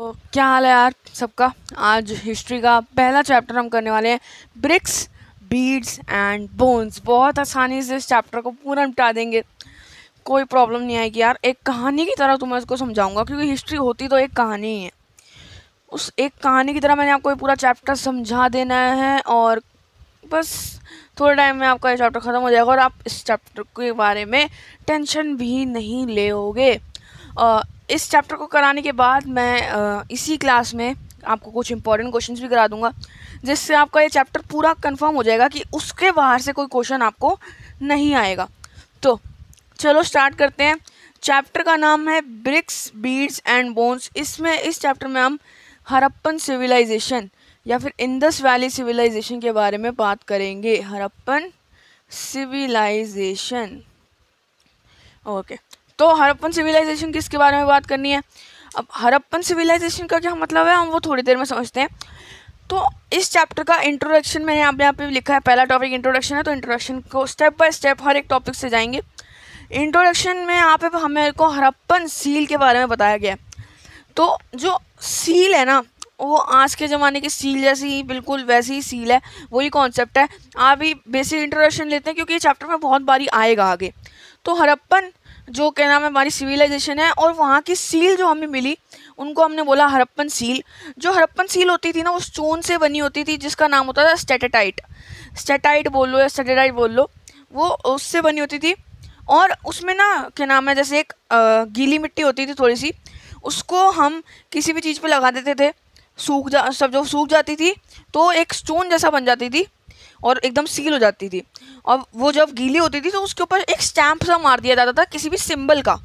तो क्या हाल है यार सबका। आज हिस्ट्री का पहला चैप्टर हम करने वाले हैं, ब्रिक्स बीड्स एंड बोन्स। बहुत आसानी से इस चैप्टर को पूरा निपटा देंगे, कोई प्रॉब्लम नहीं आएगी यार। एक कहानी की तरह तुम्हें इसको समझाऊंगा, क्योंकि हिस्ट्री होती तो एक कहानी ही है। उस एक कहानी की तरह मैंने आपको ये पूरा चैप्टर समझा देना है, और बस थोड़े टाइम में आपका ये चैप्टर ख़त्म हो जाएगा और आप इस चैप्टर के बारे में टेंशन भी नहीं लेओगे। इस चैप्टर को कराने के बाद मैं इसी क्लास में आपको कुछ इंपॉर्टेंट क्वेश्चंस भी करा दूंगा, जिससे आपका ये चैप्टर पूरा कंफर्म हो जाएगा कि उसके बाहर से कोई क्वेश्चन आपको नहीं आएगा। तो चलो स्टार्ट करते हैं। चैप्टर का नाम है ब्रिक्स बीड्स एंड बोन्स। इस चैप्टर में हम हड़प्पन सिविलाइजेशन या फिर इंडस वैली सिविलाइजेशन के बारे में बात करेंगे। Harappan civilisation, okay. तो हड़प्पन सिविलाइजेशन किसके बारे में बात करनी है? अब हड़प्पन सिविलाइजेशन का क्या मतलब है, हम वो थोड़ी देर में समझते हैं। तो इस चैप्टर का इंट्रोडक्शन मैंने यहाँ पे लिखा है, पहला टॉपिक इंट्रोडक्शन है, तो इंट्रोडक्शन को स्टेप बाय स्टेप हर एक टॉपिक से जाएंगे। इंट्रोडक्शन में यहाँ पे हमें को हड़प्पन सील के बारे में बताया गया है। तो जो सील है ना, वो आज के ज़माने की सील जैसी बिल्कुल वैसी ही सील है, वही कॉन्सेप्ट है। आप भी बेसिक इंट्रोडक्शन लेते हैं, क्योंकि ये चैप्टर में बहुत बारी आएगा आगे। तो हड़प्पन जो क्या नाम है हमारी सिविलाइजेशन है, और वहाँ की सील जो हमें मिली उनको हमने बोला हड़प्पन सील। जो हड़प्पन सील होती थी ना, वो स्टोन से बनी होती थी, जिसका नाम होता था स्टेटाइट। स्टेटाइट बोल लो या स्टेटाइट बोल लो, वो उससे बनी होती थी। और उसमें ना क्या नाम है, जैसे एक गीली मिट्टी होती थी थोड़ी सी, उसको हम किसी भी चीज़ पे लगा देते थे, जो सूख जाती थी तो एक स्टोन जैसा बन जाती थी और एकदम सील हो जाती थी। और वो जब गीली होती थी तो उसके ऊपर एक स्टैम्प सा मार दिया जाता था किसी भी सिंबल का,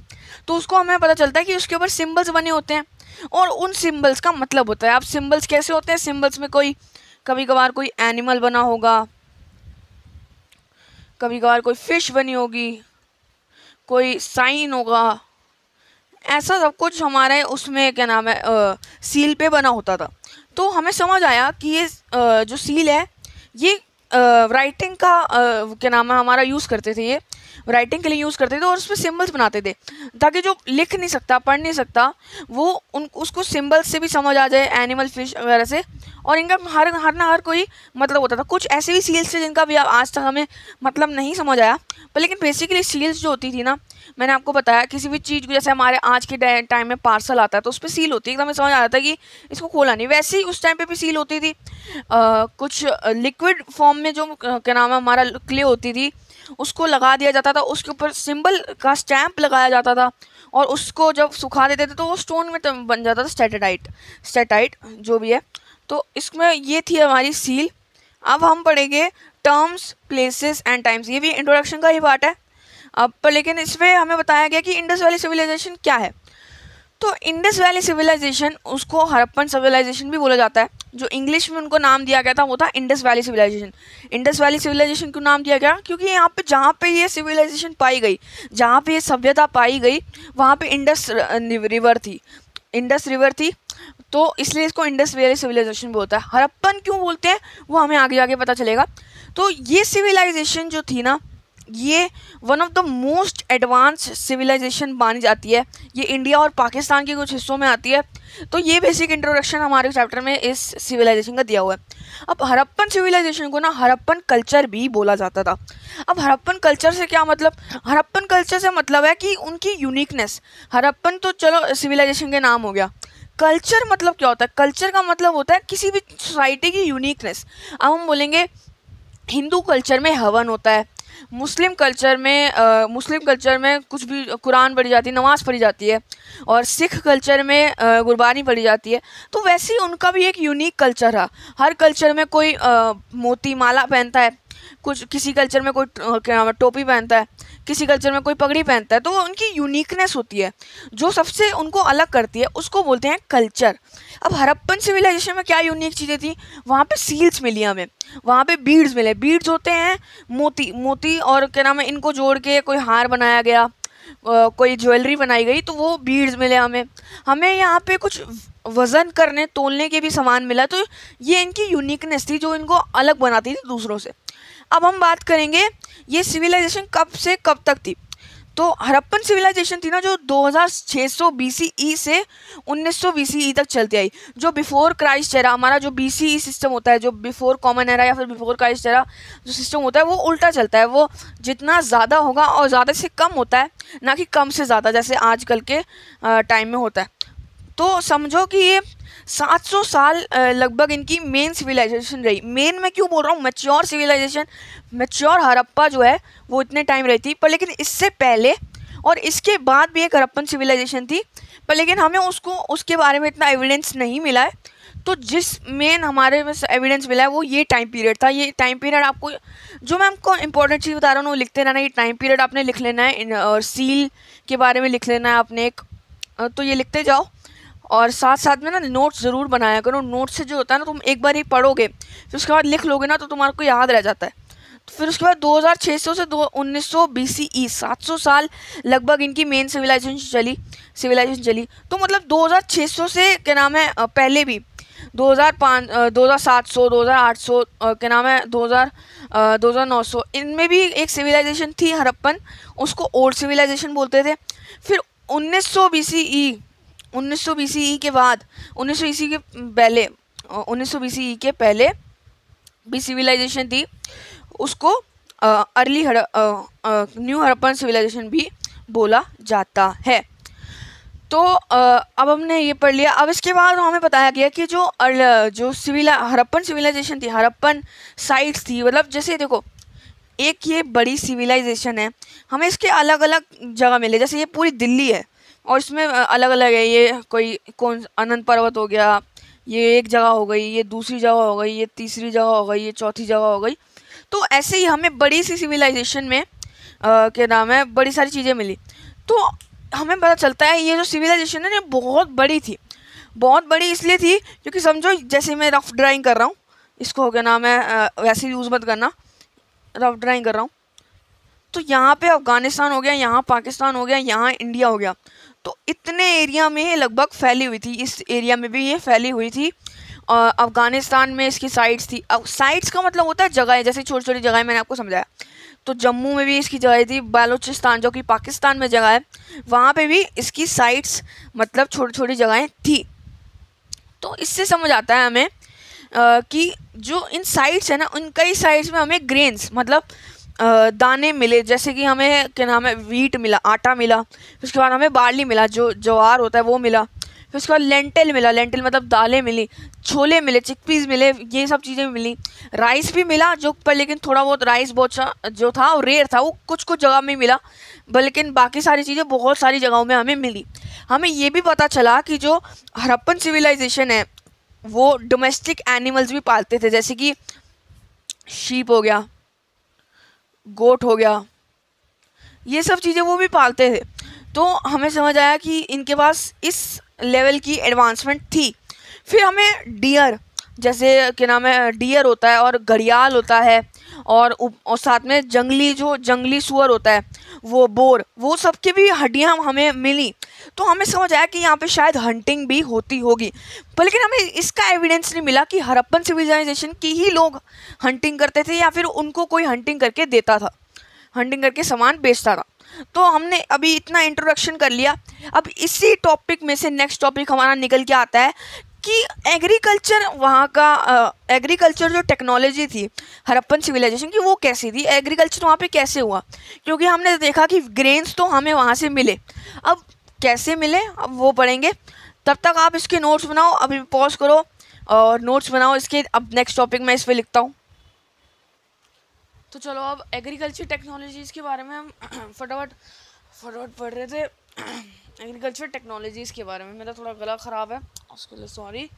तो उसको हमें पता चलता है कि उसके ऊपर सिंबल्स बने होते हैं और उन सिंबल्स का मतलब होता है। अब सिंबल्स कैसे होते हैं? सिंबल्स में कोई कभी कभार कोई एनिमल बना होगा, कभी कभार कोई फिश बनी होगी, कोई साइन होगा, ऐसा सब कुछ हमारे उसमें क्या नाम है सील पे बना होता था। तो हमें समझ आया कि ये जो सील है ये राइटिंग का क्या नाम है हमारा यूज़ करते थे, ये राइटिंग के लिए यूज़ करते थे और उसमें सिंबल्स बनाते थे, ताकि जो लिख नहीं सकता पढ़ नहीं सकता वो उसको सिंबल्स से भी समझ आ जाए, एनिमल फिश वगैरह से। और इनका हर कोई मतलब होता था। कुछ ऐसे भी सील्स थे जिनका भी आज तक हमें मतलब नहीं समझ आया, पर लेकिन बेसिकली सील्स जो होती थी ना, मैंने आपको बताया किसी भी चीज़ को, जैसे हमारे आज के टाइम में पार्सल आता है तो उस पर सील होती है, एकदम हमें समझ आ जाता है कि इसको खोला नहीं। वैसे ही उस टाइम पे भी सील होती थी। कुछ लिक्विड फॉर्म में जो क्या नाम है हमारा क्ले होती थी, उसको लगा दिया जाता था, उसके ऊपर सिंबल का स्टैम्प लगाया जाता था, और उसको जब सुखा देते थे तो वो स्टोन में बन जाता था स्टेटाइट जो भी है। तो इसमें ये थी हमारी सील। अब हम पढ़ेंगे टर्म्स, प्लेसेस एंड टाइम्स। ये भी इंट्रोडक्शन का ही पार्ट है। अब पर लेकिन इसमें हमें बताया गया कि इंडस वैली सिविलाइजेशन क्या है। तो इंडस वैली सिविलाइजेशन, उसको हड़प्पन सिविलाइजेशन भी बोला जाता है। जो इंग्लिश में उनको नाम दिया गया था वो था Indus valley civilisation. Indus valley civilisation क्यों नाम दिया गया? क्योंकि यहाँ पे जहाँ पे ये सिविलाइजेशन पाई गई, जहाँ पे ये सभ्यता पाई गई, वहाँ पे इंडस रिवर थी, तो इसलिए इसको इंडस वैली सिविलाइजेशन बोलता है। हड़प्पन क्यों बोलते हैं वो हमें आगे जाके पता चलेगा। तो ये सिविलाइजेशन जो थी ना, ये one of the most advance civilisation मानी जाती है। ये इंडिया और पाकिस्तान के कुछ हिस्सों में आती है। तो ये बेसिक इंट्रोडक्शन हमारे चैप्टर में इस सिविलाइजेशन का दिया हुआ है। अब हड़प्पन सिविलाइजेशन को ना हड़प्पन कल्चर भी बोला जाता था। अब हड़प्पन कल्चर से क्या मतलब? हड़प्पन कल्चर से मतलब है कि उनकी यूनिकनेस। हड़प्पन तो चलो सिविलाइजेशन के नाम हो गया, कल्चर मतलब क्या होता है? कल्चर का मतलब होता है किसी भी सोसाइटी की यूनिकनेस। अब हम बोलेंगे हिंदू कल्चर में हवन होता है, मुस्लिम कल्चर में कुछ भी कुरान पढ़ी जाती है, नमाज़ पढ़ी जाती है, और सिख कल्चर में गुरबानी पढ़ी जाती है। तो वैसे ही उनका भी एक यूनिक कल्चर है। हर कल्चर में कोई मोती माला पहनता है, किसी कल्चर में कोई क्या नाम है टोपी पहनता है, किसी कल्चर में कोई पगड़ी पहनता है। तो उनकी यूनिकनेस होती है, जो सबसे उनको अलग करती है, उसको बोलते हैं कल्चर। अब हड़प्पन सिविलाइजेशन में क्या यूनिक चीज़ें थी? वहाँ पे सील्स मिली हमें, वहाँ पे बीड्स मिले। बीड्स होते हैं मोती और क्या नाम है, इनको जोड़ के कोई हार बनाया गया, कोई ज्वेलरी बनाई गई, तो वो बीड्स मिले हमें यहाँ पे कुछ वज़न करने तोलने के भी सामान मिला। तो ये इनकी यूनिकनेस थी जो इनको अलग बनाती थी दूसरों से। अब हम बात करेंगे ये सिविलाइजेशन कब से कब तक थी। तो हड़प्पन सिविलाइजेशन थी ना जो 2600 BCE से 1900 BCE तक चलती आई। जो बिफोर क्राइस्ट एरा, हमारा जो BCE सिस्टम होता है, जो बिफोर कॉमन एरा या फिर बिफोर क्राइस्ट एरा जो सिस्टम होता है वो उल्टा चलता है। वो जितना ज़्यादा होगा और ज़्यादा से कम होता है, ना कि कम से ज़्यादा जैसे आजकल के टाइम में होता है। तो समझो कि ये 700 साल लगभग इनकी मेन सिविलाइजेशन रही। मेन मैं क्यों बोल रहा हूँ, मैच्योर सिविलाइजेशन, मैच्योर हड़प्पा जो है वो इतने टाइम रहती, पर लेकिन इससे पहले और इसके बाद भी एक हड़प्पन सिविलाइजेशन थी, पर लेकिन हमें उसके बारे में इतना एविडेंस नहीं मिला है। तो जिस मेन हमारे पास एविडेंस मिला है वो ये टाइम पीरियड था। ये टाइम पीरियड आपको, जो मैं आपको इंपॉर्टेंट चीज़ बता रहा हूँ वो लिखते रहना। ये टाइम पीरियड आपने लिख लेना है, और सील के बारे में लिख लेना है आपने एक, तो ये लिखते जाओ। और साथ साथ में ना नोट्स ज़रूर बनाया करो। नोट्स से जो होता है ना, तुम एक बार ही पढ़ोगे फिर उसके बाद लिख लोगे ना तो तुम्हारे को याद रह जाता है। तो फिर उसके बाद 2600 से 1900 BCE 700 साल लगभग इनकी मेन सिविलाइजेशन चली। तो मतलब 2600 से क्या नाम है पहले भी 2700 2800 क्या नाम है 2900 इनमें भी एक सिविलाइजेशन थी हड़प्पन, उसको ओल्ड सिविलाइजेशन बोलते थे। फिर 1900 BCE के बाद 1900 BCE के पहले 1900 BCE के पहले भी सिविलाइजेशन थी, उसको अर्ली न्यू हड़प्पन सिविलाइजेशन भी बोला जाता है। तो अब हमने ये पढ़ लिया। अब इसके बाद हमें बताया गया कि जो हड़प्पन सिविलाइजेशन थी, हड़प्पन साइट्स थी, मतलब जैसे देखो एक ये बड़ी सिविलाइजेशन है, हमें इसके अलग अलग जगह मिले। जैसे ये पूरी दिल्ली है और इसमें अलग अलग है, ये कोई कौन अनंत पर्वत हो गया, ये एक जगह हो गई, ये दूसरी जगह हो गई, ये तीसरी जगह हो गई, ये चौथी जगह हो गई। तो ऐसे ही हमें बड़ी सी सिविलाइजेशन में क्या नाम है बड़ी सारी चीज़ें मिली। तो हमें पता चलता है ये जो सिविलाइजेशन है ना बहुत बड़ी थी। बहुत बड़ी इसलिए थी क्योंकि समझो जैसे मैं रफ ड्राइंग कर रहा हूँ, इसको क्या नाम है वैसे यूज़ मत करना, रफ ड्राइंग कर रहा हूँ। तो यहाँ पे अफ़गानिस्तान हो गया, यहाँ पाकिस्तान हो गया, यहाँ इंडिया हो गया। तो इतने एरिया में लगभग फैली हुई थी। इस एरिया में भी ये फैली हुई थी। अफ़गानिस्तान में इसकी साइट्स थी। अब साइट्स का मतलब होता है जगह, जैसे छोटी छोटी जगह मैंने आपको समझाया। तो जम्मू में भी इसकी जगह थी, बलूचिस्तान जो कि पाकिस्तान में जगह है वहाँ पे भी इसकी साइट्स मतलब छोटी छोटी जगहें थी। तो इससे समझ आता है हमें कि जो इन साइट्स है ना, उन कई साइट्स में हमें ग्रेन्स मतलब दाने मिले। जैसे कि हमें क्या नाम है वीट मिला, आटा मिला। फिर उसके बाद हमें बार्ली मिला, जो ज्वार होता है वो मिला। फिर उसके बाद लेंटिल मिला, लेंटिल मतलब दालें मिली। छोले मिले, चिकपीस मिले, ये सब चीज़ें मिली। राइस भी मिला जो, पर लेकिन थोड़ा बहुत राइस बहुत जो था वो रेयर था, वो कुछ कुछ जगह में मिला, लेकिन बाकी सारी चीज़ें बहुत सारी जगहों में हमें मिली। हमें ये भी पता चला कि जो हड़प्पन सिविलाइजेशन है वो डोमेस्टिक एनिमल्स भी पालते थे, जैसे कि शीप हो गया, गोट हो गया, ये सब चीज़ें वो भी पालते थे। तो हमें समझ आया कि इनके पास इस लेवल की एडवांसमेंट थी। फिर हमें डियर, जैसे क्या नाम है डियर होता है और घड़ियाल होता है, और साथ में जंगली सुअर होता है, वो बोर, वो सबके भी हड्डियाँ हमें मिली। तो हमें समझ आया कि यहाँ पे शायद हंटिंग भी होती होगी, पर लेकिन हमें इसका एविडेंस नहीं मिला कि हड़प्पन सिविलाइजेशन की ही लोग हंटिंग करते थे या फिर उनको कोई हंटिंग करके देता था, हंटिंग करके सामान बेचता था। तो हमने अभी इतना इंट्रोडक्शन कर लिया। अब इसी टॉपिक में से नेक्स्ट टॉपिक हमारा निकल के आता है कि एग्रीकल्चर, वहाँ का एग्रीकल्चर जो टेक्नोलॉजी थी हड़प्पन सिविलाइजेशन की वो कैसी थी, एग्रीकल्चर वहाँ पे कैसे हुआ। क्योंकि हमने देखा कि ग्रेन्स तो हमें वहाँ से मिले, अब कैसे मिले अब वो पढ़ेंगे। तब तक आप इसके नोट्स बनाओ, अभी पॉज करो और नोट्स बनाओ इसके। अब नेक्स्ट टॉपिक मैं इस पर लिखता हूँ। तो चलो अब एग्रीकल्चर टेक्नोलॉजीज़ के बारे में हम फटाफट पढ़ रहे थे। एग्रीकल्चर टेक्नोलॉजीज़ के बारे में, मेरा थोड़ा गला ख़राब है उसके लिए सॉरी।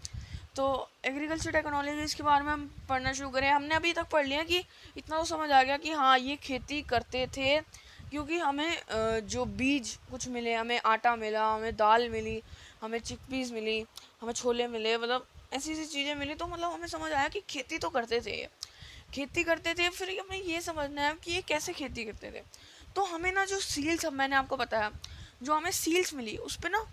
तो एग्रीकल्चर टेक्नोलॉजीज़ के बारे में हम पढ़ना शुरू करें। हमने अभी तक पढ़ लिया कि इतना तो समझ आ गया कि हाँ ये खेती करते थे, क्योंकि हमें जो बीज कुछ मिले, हमें आटा मिला, हमें दाल मिली, हमें चिकपीस मिली, हमें छोले मिले, मतलब ऐसी ऐसी चीज़ें मिली। तो मतलब हमें समझ आया कि खेती तो करते थे, खेती करते थे। फिर हमें ये समझना है कि ये कैसे खेती करते थे। तो हमें ना जो सील्स, अब मैंने आपको बताया जो हमें सील्स मिली उस पर ना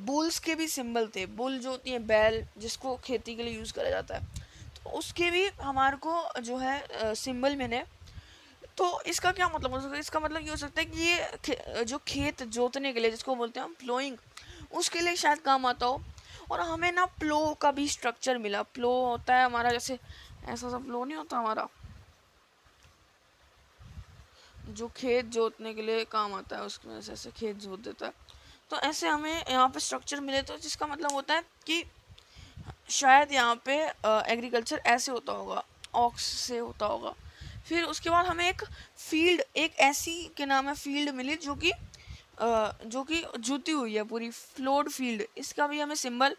बुल्स के भी सिंबल थे। बुल जो होती है बैल, जिसको खेती के लिए यूज़ करा जाता है, तो उसके भी हमारे को जो है सिंबल मिले। तो इसका क्या मतलब हो सकता है? इसका मतलब ये हो सकता है कि ये जो खेत जोतने के लिए जिसको बोलते हैं हम प्लोइंग, उसके लिए शायद काम आता हो। और हमें ना प्लो का भी स्ट्रक्चर मिला। प्लो होता है हमारा जैसे ऐसा सा प्लो नहीं होता हमारा, जो खेत जोतने के लिए काम आता है, उसमें ऐसे खेत जोत देता है। तो ऐसे हमें यहाँ पे स्ट्रक्चर मिले, तो जिसका मतलब होता है कि शायद यहाँ पे एग्रीकल्चर ऐसे होता होगा, ऑक्स से होता होगा। फिर उसके बाद हमें एक फील्ड, एक ऐसी के नाम है फील्ड मिली जो कि जुती हुई है पूरी, फ्लोड फील्ड। इसका भी हमें सिंबल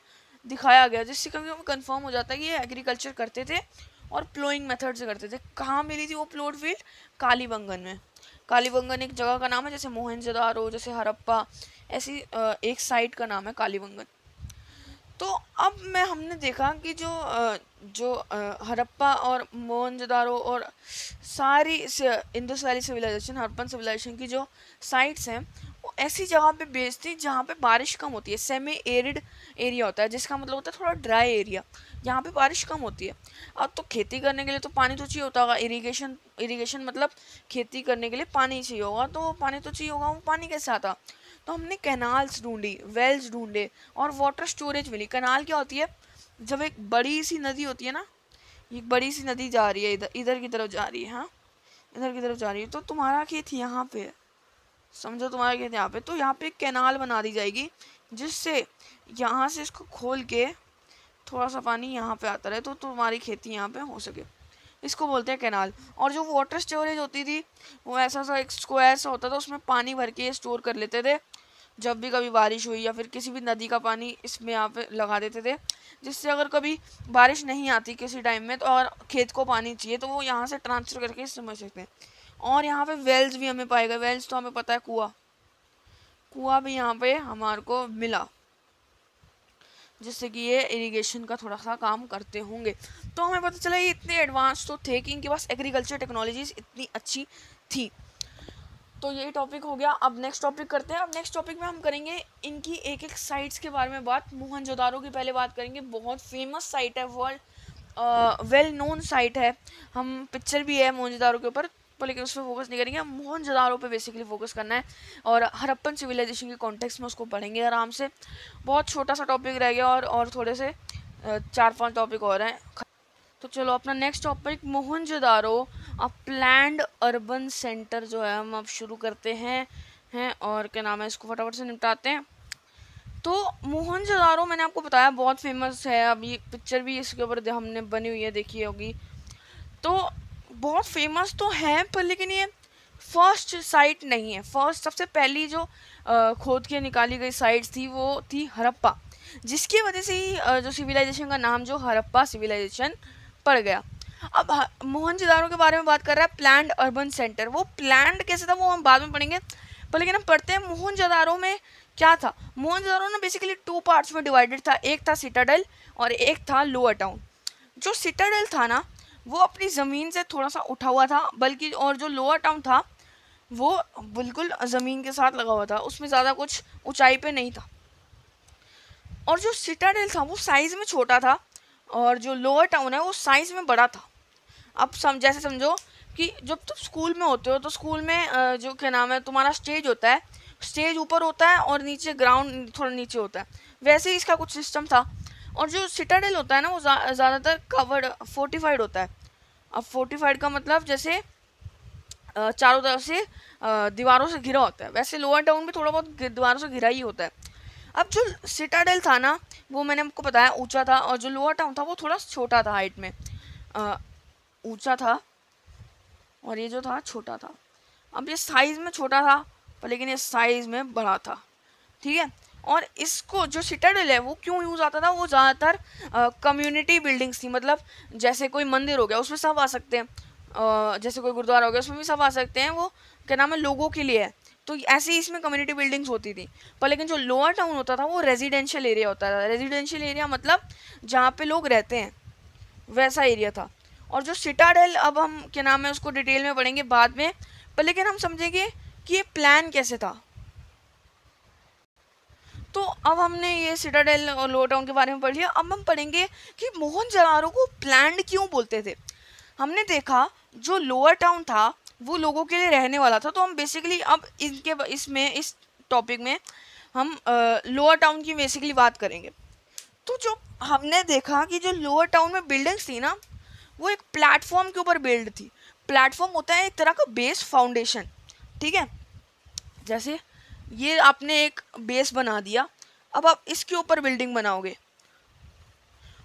दिखाया गया, जिससे कभी हमें कंफर्म हो जाता है कि ये एग्रीकल्चर करते थे और प्लोइंग मेथड से करते थे। कहाँ मिली थी वो फ्लोड फील्ड? कालीबंगन में। कालीबंगन एक जगह का नाम है, जैसे मोहनजोदारो, जैसे हड़प्पा, ऐसी एक साइट का नाम है कालीबंगन। तो अब हमने देखा कि जो हड़प्पा और मोहनजोदारो और सारी Indus valley civilisation, Harappan civilisation की जो साइट्स हैं, वो ऐसी जगह पे बेस्ड थी जहाँ पे बारिश कम होती है। सेमी एरिड एरिया होता है, जिसका मतलब होता है थोड़ा ड्राई एरिया, यहाँ पे बारिश कम होती है। अब तो खेती करने के लिए तो पानी तो चाहिए होता होगा। इरिगेशन मतलब खेती करने के लिए पानी चाहिए होगा, तो पानी तो चाहिए होगा। वो पानी कैसे आता? तो हमने कैनाल्स ढूंढी, वेल्स ढूंढे और वाटर स्टोरेज मिली। कैनाल क्या होती है? जब एक बड़ी सी नदी होती है ना, एक बड़ी सी नदी जा रही है, इधर की तरफ जा रही है, हाँ इधर की तरफ जा रही है, तो तुम्हारा खेत यहाँ पे है, समझो तुम्हारा खेत यहाँ पे, तो यहाँ पे एक कैनाल बना दी जाएगी, जिससे यहाँ से इसको खोल के थोड़ा सा पानी यहाँ पे आता रहे, तो तुम्हारी खेती यहाँ पे हो सके। इसको बोलते हैं कैनाल। और जो वाटर स्टोरेज होती थी, वो ऐसा सा एक स्क्वायर सा होता था, उसमें पानी भर के स्टोर कर लेते थे। जब भी कभी बारिश हुई या फिर किसी भी नदी का पानी इसमें यहाँ पे लगा देते थे, जिससे अगर कभी बारिश नहीं आती किसी टाइम में तो और खेत को पानी चाहिए, तो वो यहाँ से ट्रांसफर करके समझ सकते हैं। और यहाँ पे वेल्स भी हमें पाएगा। वेल्स तो हमें पता है, कुआं भी यहाँ पे हमारे को मिला, जिससे कि ये इरिगेशन का थोड़ा सा काम करते होंगे। तो हमें पता चला ये इतने एडवांस तो थे कि इनके पास एग्रीकल्चर टेक्नोलॉजीज इतनी अच्छी थी। तो यही टॉपिक हो गया। अब नेक्स्ट टॉपिक करते हैं। अब नेक्स्ट टॉपिक में हम करेंगे इनकी एक एक साइट्स के बारे में बात। मोहनजोदारो की पहले बात करेंगे। बहुत फेमस साइट है, वर्ल्ड वेल नोन साइट है। हम पिक्चर भी है मोहनजोदारो के ऊपर, पर लेकिन उस पर फोकस नहीं करेंगे। हम मोहनजोदारो पे बेसिकली फोकस करना है और हड़प्पन सिविलाइजेशन के कॉन्टेक्स्ट में उसको पढ़ेंगे आराम से। बहुत छोटा सा टॉपिक रह गया और थोड़े से 4-5 टॉपिक और हैं। तो चलो अपना नेक्स्ट टॉपिक मोहनजोदारो अब प्लैंड अर्बन सेंटर जो है हम अब शुरू करते हैं और क्या नाम है, इसको फटाफट से निपटाते हैं। तो मोहनजोदारो मैंने आपको बताया बहुत फेमस है। अभी पिक्चर भी इसके ऊपर हमने बनी हुई है, देखी होगी। तो बहुत फेमस तो है, पर लेकिन ये फर्स्ट साइट नहीं है। फर्स्ट सबसे पहली जो खोद के निकाली गई साइट थी वो थी हड़प्पा, जिसकी वजह से ही जो सिविलाइजेशन का नाम जो हड़प्पा सिविलाइजेशन पड़ गया। अब मोहनजोदारो के बारे में बात कर रहा है, प्लैंड अर्बन सेंटर। वो प्लैंड कैसे था वो हम बाद में पढ़ेंगे, पर लेकिन हम पढ़ते हैं मोहनजोदारो में क्या था। मोहनजोदारो ना बेसिकली 2 पार्ट्स में डिवाइडेड था। एक था सिटाडेल और एक था लोअर टाउन। जो सिटाडेल था ना, वो अपनी ज़मीन से थोड़ा सा उठा हुआ था, बल्कि और जो लोअर टाउन था वो बिल्कुल ज़मीन के साथ लगा हुआ था, उसमें ज़्यादा कुछ ऊंचाई पे नहीं था। और जो सिटाडेल था वो साइज़ में छोटा था और जो लोअर टाउन है वो साइज़ में बड़ा था। अब जैसे समझो कि जब तुम स्कूल में होते हो तो स्कूल में जो क्या नाम है तुम्हारा स्टेज होता है, स्टेज ऊपर होता है और नीचे ग्राउंड थोड़ा नीचे होता है, वैसे ही इसका कुछ सिस्टम था। और जो सिटाडेल होता है ना वो ज़्यादातर कवर्ड फोर्टिफाइड होता है। अब फोर्टिफाइड का मतलब जैसे चारों तरफ से दीवारों से घिरा होता है, वैसे लोअर टाउन भी थोड़ा बहुत दीवारों से घिरा ही होता है। अब जो सिटाडेल था ना वो मैंने आपको बताया ऊंचा था, और जो लोअर टाउन था वो थोड़ा छोटा था, हाइट में ऊंचा था और ये जो था छोटा था। अब ये साइज़ में छोटा था पर लेकिन ये साइज़ में बड़ा था, ठीक है। और इसको जो सिटाडेल है वो क्यों यूज़ आता था, वो ज़्यादातर कम्युनिटी बिल्डिंग्स थी। मतलब जैसे कोई मंदिर हो गया उसमें सब आ सकते हैं, जैसे कोई गुरुद्वारा हो गया उसमें भी सब आ सकते हैं, वो क्या नाम है लोगों के लिए है। तो ऐसे ही इसमें कम्युनिटी बिल्डिंग्स होती थी। पर लेकिन जो लोअर टाउन होता था वो रेजिडेंशियल एरिया होता था। रेजिडेंशियल एरिया मतलब जहाँ पे लोग रहते हैं, वैसा एरिया था। और जो सिटाडेल अब हम क्या नाम है उसको डिटेल में पढ़ेंगे बाद में, पर लेकिन हम समझेंगे कि ये प्लान कैसे था। तो अब हमने ये सिटाडेल और लोअर टाउन के बारे में पढ़ लिया। अब हम पढ़ेंगे कि मोहनजोदारो को प्लैंड क्यों बोलते थे। हमने देखा जो लोअर टाउन था वो लोगों के लिए रहने वाला था। तो हम बेसिकली अब इस टॉपिक में हम लोअर टाउन की बेसिकली बात करेंगे। तो जो हमने देखा कि जो लोअर टाउन में बिल्डिंग्स थी ना, वो एक प्लेटफॉर्म के ऊपर बिल्ड थी। प्लेटफॉर्म होता है एक तरह का बेस फाउंडेशन, ठीक है। जैसे ये आपने एक बेस बना दिया, अब आप इसके ऊपर बिल्डिंग बनाओगे,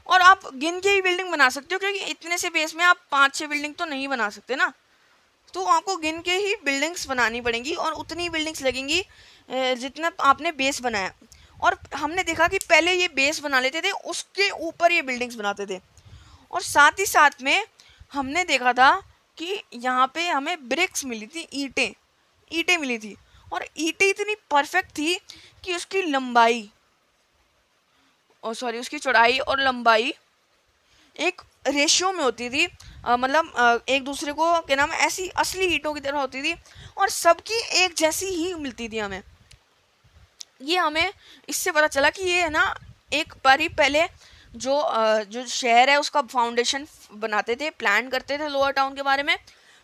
और आप गिन के ही बिल्डिंग बना सकते हो, क्योंकि इतने से बेस में आप 5-6 बिल्डिंग तो नहीं बना सकते ना। तो आपको गिन के ही बिल्डिंग्स बनानी पड़ेंगी, और उतनी बिल्डिंग्स लगेंगी जितना आपने बेस बनाया। और हमने देखा कि पहले ये बेस बना लेते थे, उसके ऊपर ये बिल्डिंग्स बनाते थे। और साथ ही साथ में हमने देखा था कि यहाँ पे हमें ब्रिक्स मिली थी, ईंटें मिली थी। और ईंटें इतनी परफेक्ट थी कि उसकी चौड़ाई और लंबाई एक रेशियो में होती थी, मतलब एक दूसरे को क्या नाम है, ऐसी असली ईंटों की तरह होती थी, और सबकी एक जैसी ही मिलती थी हमें। ये हमें इससे पता चला कि ये है ना, एक बार ही पहले जो शहर है उसका फाउंडेशन बनाते थे, प्लान करते थे लोअर टाउन के बारे में,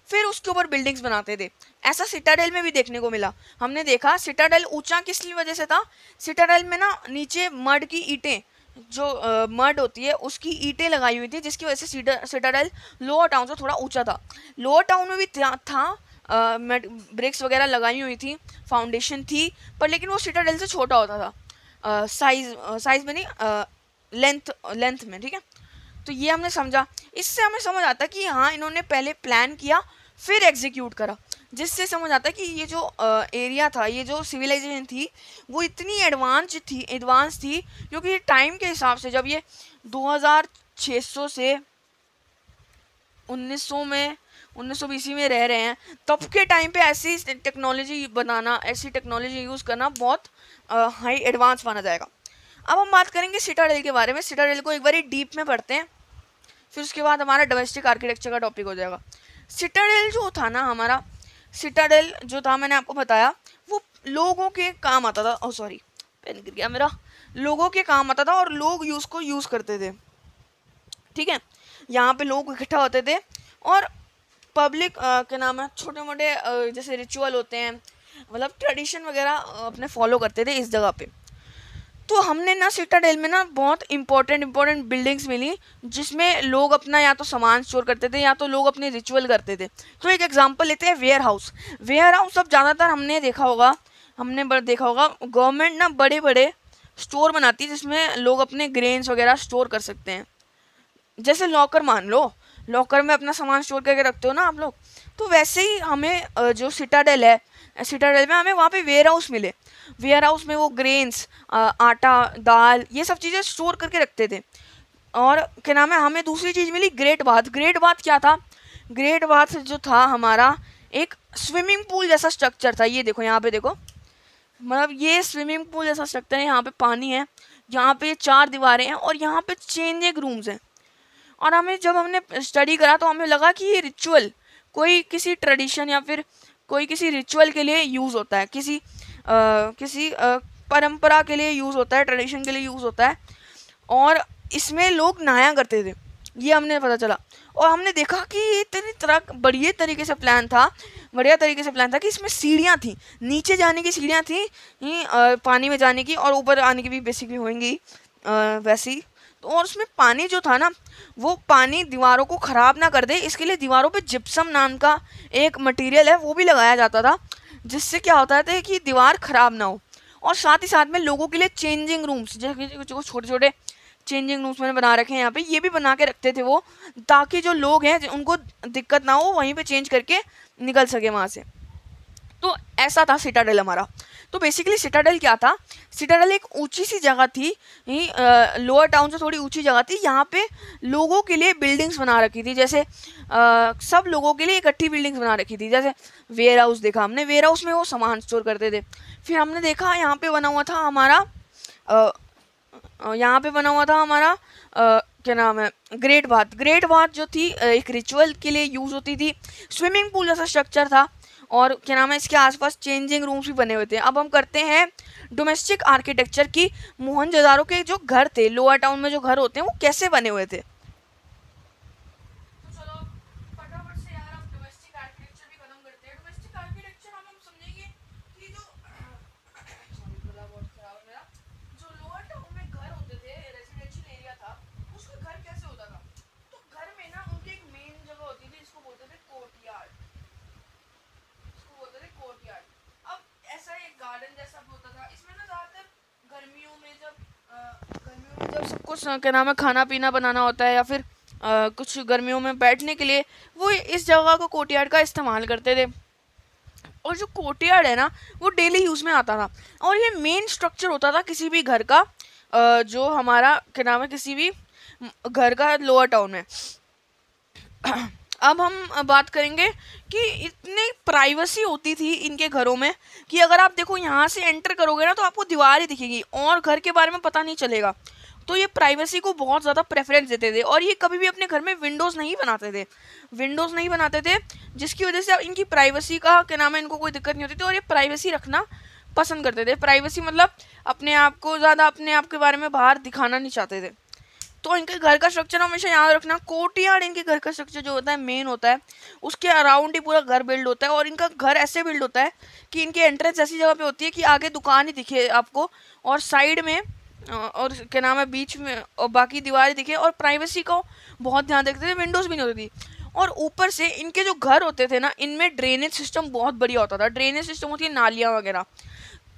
फिर उसके ऊपर बिल्डिंग्स बनाते थे। ऐसा सिटाडेल में भी देखने को मिला। हमने देखा सिटाडेल ऊंचा किस वजह से था। सिटाडेल में ना नीचे मड की ईंटें, जो मड होती है उसकी ईंटें लगाई हुई थी, जिसकी वजह से सिटाडेल लोअर टाउन से थोड़ा ऊंचा था। लोअर टाउन में भी था ब्रिक्स वगैरह लगाई हुई थी, फाउंडेशन थी, पर लेकिन वो सिटाडेल से छोटा होता था, साइज में नहीं, लेंथ में, ठीक है। तो ये हमने समझा। इससे हमें समझ आता कि हाँ, इन्होंने पहले प्लान किया फिर एग्जीक्यूट करा, जिससे समझ आता कि ये जो एरिया था, ये जो सिविलाइजेशन थी, वो इतनी एडवांस थी क्योंकि टाइम के हिसाब से जब ये 2600 से 1900 BC में रह रहे हैं, तब के टाइम पे ऐसी टेक्नोलॉजी बनाना, ऐसी टेक्नोलॉजी यूज़ करना बहुत हाई एडवांस माना जाएगा। अब हम बात करेंगे सिटाडेल के बारे में। सिटाडेल को एक बार डीप में पढ़ते हैं, फिर उसके बाद हमारा डोमेस्टिक आर्किटेक्चर का टॉपिक हो जाएगा। सिटाडेल जो था ना, हमारा सिटाडेल जो था, मैंने आपको बताया, वो लोगों के काम आता था। सॉरी, पेन गिर गया मेरा। लोगों के काम आता था और लोग उसको यूज़ करते थे, ठीक है। यहाँ पे लोग इकट्ठा होते थे और पब्लिक क्या नाम है, छोटे मोटे जैसे रिचुअल होते हैं, मतलब ट्रेडिशन वगैरह अपने फॉलो करते थे इस जगह पे। तो हमने ना सिटाडेल में ना बहुत इंपॉर्टेंट बिल्डिंग्स मिली, जिसमें लोग अपना या तो सामान स्टोर करते थे या तो लोग अपने रिचुअल करते थे। तो एक एग्जांपल लेते हैं, वेयर हाउस। अब ज़्यादातर हमने देखा होगा गवर्नमेंट ना बड़े बड़े स्टोर बनाती है, जिसमें लोग अपने ग्रेन्स वगैरह स्टोर कर सकते हैं। जैसे लॉकर, मान लो लॉकर में अपना सामान स्टोर करके रखते हो ना आप लोग, तो वैसे ही हमें जो सिटाडेल है, सिटाडेल में हमें वहाँ पे वेयर हाउस मिले। वेयर हाउस में वो ग्रेन्स, आटा, दाल, ये सब चीज़ें स्टोर करके रखते थे। और क्या नाम है, हमें दूसरी चीज़ मिली, ग्रेट बाथ। ग्रेट बाथ क्या था? ग्रेट बाथ जो था हमारा एक स्विमिंग पूल जैसा स्ट्रक्चर था। ये देखो, यहाँ पे देखो, मतलब ये स्विमिंग पूल जैसा स्ट्रक्चर है। यहाँ पे पानी है, यहाँ पे 4 दीवारें हैं और यहाँ पे चेंजिंग रूम्स हैं। और जब हमने स्टडी करा तो हमें लगा कि ये रिचुअल कोई किसी ट्रेडिशन या फिर कोई किसी रिचुअल के लिए यूज़ होता है, किसी परंपरा के लिए यूज़ होता है, ट्रेडिशन के लिए यूज़ होता है, और इसमें लोग नहाया करते थे। ये हमने पता चला और हमने देखा कि इतनी बढ़िया तरीके से प्लान था कि इसमें सीढ़ियाँ थी, नीचे जाने की सीढ़ियाँ थी, पानी में जाने की, और ऊपर आने की भी बेसिकली होंगी वैसी। तो और उसमें पानी जो था ना, वो पानी दीवारों को ख़राब ना कर दे, इसके लिए दीवारों पे जिप्सम नाम का एक मटेरियल है, वो भी लगाया जाता था, जिससे क्या होता था कि दीवार ख़राब ना हो। और साथ ही साथ में लोगों के लिए चेंजिंग रूम्स, जो छोटे छोटे चेंजिंग रूम्स मैंने बना रखे हैं यहाँ पे, ये भी बना के रखते थे वो, ताकि जो लोग हैं उनको दिक्कत ना हो, वहीं पे चेंज करके निकल सके वहाँ से। तो ऐसा था सिटाडेल हमारा। तो बेसिकली सिटाडेल क्या था? सिटाडेल एक ऊंची सी जगह थी, लोअर टाउन से थोड़ी ऊंची जगह थी। यहाँ पे लोगों के लिए बिल्डिंग्स बना रखी थी, जैसे सब लोगों के लिए इकट्ठी बिल्डिंग्स बना रखी थी। जैसे वेयर हाउस देखा हमने, वेयर हाउस में वो सामान स्टोर करते थे। फिर हमने देखा यहाँ पे बना हुआ था हमारा क्या नाम है, ग्रेट बाथ जो थी एक रिचुअल के लिए यूज़ होती थी। स्विमिंग पूल जैसा स्ट्रक्चर था, और क्या नाम है, इसके आसपास चेंजिंग रूम्स भी बने हुए थे। अब हम करते हैं डोमेस्टिक आर्किटेक्चर की। मोहनजोदारो के जो घर थे, लोअर टाउन में जो घर होते हैं, वो कैसे बने हुए थे? तो चलो फटाफट से यार, हम डोमेस्टिक आर्किटेक्चर भी खत्म गर्मियों में जब सबको क्या नाम है खाना पीना बनाना होता है या फिर कुछ गर्मियों में बैठने के लिए वो इस जगह को कोर्टयार्ड का इस्तेमाल करते थे। और जो कोर्टयार्ड है ना वो डेली यूज में आता था और ये मेन स्ट्रक्चर होता था किसी भी घर का, जो हमारा क्या नाम है किसी भी घर का लोअर टाउन में। अब हम बात करेंगे कि इतनी प्राइवेसी होती थी इनके घरों में कि अगर आप देखो यहाँ से एंटर करोगे ना तो आपको दीवार ही दिखेगी और घर के बारे में पता नहीं चलेगा। तो ये प्राइवेसी को बहुत ज़्यादा प्रेफरेंस देते थे और ये कभी भी अपने घर में विंडोज़ नहीं बनाते थे, जिसकी वजह से इनकी प्राइवेसी का क्या नाम है इनको कोई दिक्कत नहीं होती थी और ये प्राइवेसी रखना पसंद करते थे। प्राइवेसी मतलब अपने आप को ज़्यादा अपने आप के बारे में बाहर दिखाना नहीं चाहते थे। तो इनके घर का स्ट्रक्चर हमेशा याद रखना, कोर्टयार्ड इनके घर का स्ट्रक्चर जो होता है मेन होता है, उसके अराउंड ही पूरा घर बिल्ड होता है और इनका घर ऐसे बिल्ड होता है कि इनकी एंट्रेंस ऐसी जगह पे होती है कि आगे दुकान ही दिखे आपको और साइड में और क्या नाम है बीच में और बाकी दीवारें दिखे और प्राइवेसी को बहुत ध्यान रखते थे, विंडोज़ भी नहीं होती थी। और ऊपर से इनके जो घर होते थे ना इनमें ड्रेनेज सिस्टम बहुत बढ़िया होता था। ड्रेनेज सिस्टम होती है नालियाँ वगैरह।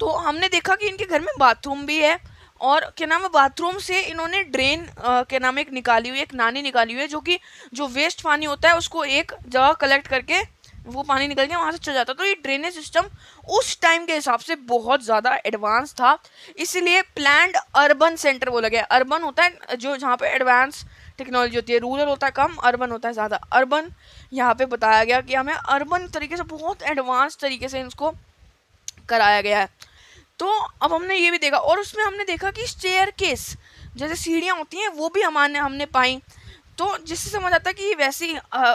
तो हमने देखा कि इनके घर में बाथरूम भी है और क्या नाम है बाथरूम से इन्होंने ड्रेन क्या नाम है एक निकाली हुई, एक नाली निकाली हुई है जो कि जो वेस्ट पानी होता है उसको एक जगह कलेक्ट करके वो पानी निकल के वहाँ से चल जाता। तो ये ड्रेनेज सिस्टम उस टाइम के हिसाब से बहुत ज़्यादा एडवांस था, इसीलिए प्लान्ड अर्बन सेंटर बोला गया। अर्बन होता है जो जहाँ पे एडवांस टेक्नोलॉजी होती है, रूरल होता है कम, अर्बन होता है ज़्यादा। अर्बन यहाँ पे बताया गया कि हमें अर्बन तरीके से बहुत एडवांस तरीके से इसको कराया गया है। तो अब हमने ये भी देखा और उसमें हमने देखा कि स्टेयरकेस जैसे सीढ़ियाँ होती हैं वो भी हमने पाई, तो जिससे समझ आता है कि वैसे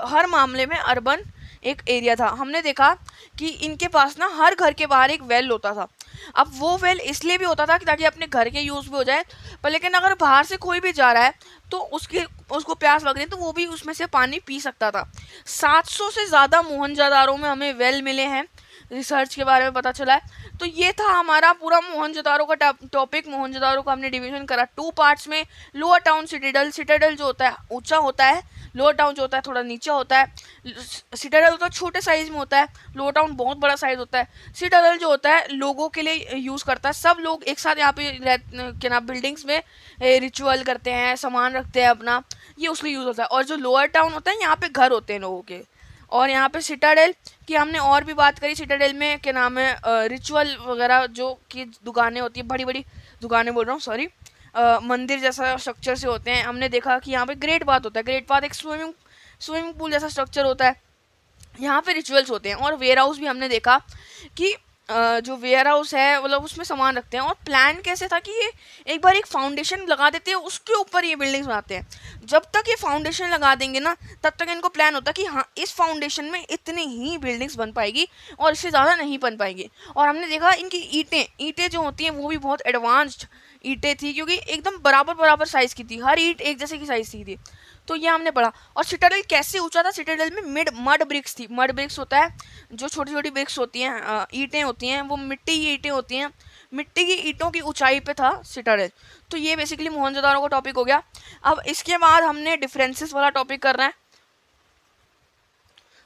हर मामले में अर्बन एक एरिया था। हमने देखा कि इनके पास ना हर घर के बाहर एक वेल होता था। अब वो वेल इसलिए भी होता था कि ताकि अपने घर के यूज़ भी हो जाए, पर लेकिन अगर बाहर से कोई भी जा रहा है तो उसको प्यास लग रही है तो वो भी उसमें से पानी पी सकता था। 700 से ज़्यादा मोहनजोदाड़ो में हमें वेल मिले हैं, रिसर्च के बारे में पता चला है। तो ये था हमारा पूरा मोहनजोदाड़ो का टॉपिक। मोहनजोदाड़ो का हमने डिवीजन करा 2 पार्ट्स में। लोअर टाउन सिटाडेल जो होता है ऊंचा होता है, लोअर टाउन जो होता है थोड़ा नीचे होता है। सिटाडेल तो छोटे साइज में होता है, लोअर टाउन बहुत बड़ा साइज होता है। सिटाडेल जो होता है लोगों के लिए यूज़ करता है, सब लोग एक साथ यहाँ पे क्या नाम बिल्डिंग्स में रिचुअल करते हैं, सामान रखते हैं अपना, ये उसमें यूज़ होता है। और जो लोअर टाउन होता है यहाँ पे घर होते हैं लोगों के। और यहाँ पे सिटाडेल की हमने और भी बात करी। सिटाडेल में क्या नाम है रिचुअल वगैरह जो कि दुकानें होती है, बड़ी बड़ी दुकानें बोल रहा हूँ सॉरी, मंदिर जैसा स्ट्रक्चर से होते हैं। हमने देखा कि यहाँ पे ग्रेट बाथ होता है, ग्रेट बाथ एक स्विमिंग पूल जैसा स्ट्रक्चर होता है, यहाँ पे रिचुअल्स होते हैं। और वेयर हाउस भी हमने देखा कि जो वेयर हाउस है मतलब उसमें सामान रखते हैं। और प्लान कैसे था कि ये एक बार एक फाउंडेशन लगा देते हैं, उसके ऊपर ये बिल्डिंग्स बनाते हैं। जब तक ये फाउंडेशन लगा देंगे ना तब तक इनको प्लान होता है कि हाँ इस फाउंडेशन में इतनी ही बिल्डिंग्स बन पाएगी और इससे ज़्यादा नहीं बन पाएगी। और हमने देखा इनकी ईंटें जो होती हैं वो भी बहुत एडवांस्ड ईंटें थी, क्योंकि एकदम बराबर साइज़ की थी, हर ईंट एक जैसे की साइज़ की थी। तो ये हमने पढ़ा। और सिटाडेल कैसे ऊंचा था, सिटाडेल में मड ब्रिक्स थी। मड ब्रिक्स होता है जो छोटी छोटी ब्रिक्स होती हैं, ईंटें होती हैं, वो मिट्टी की ईंटें होती हैं, मिट्टी की ईंटों की ऊंचाई पे था सिटाडेल। तो ये बेसिकली मोहनजोदाड़ो का टॉपिक हो गया। अब इसके बाद हमने डिफरेंसेस वाला टॉपिक करना है।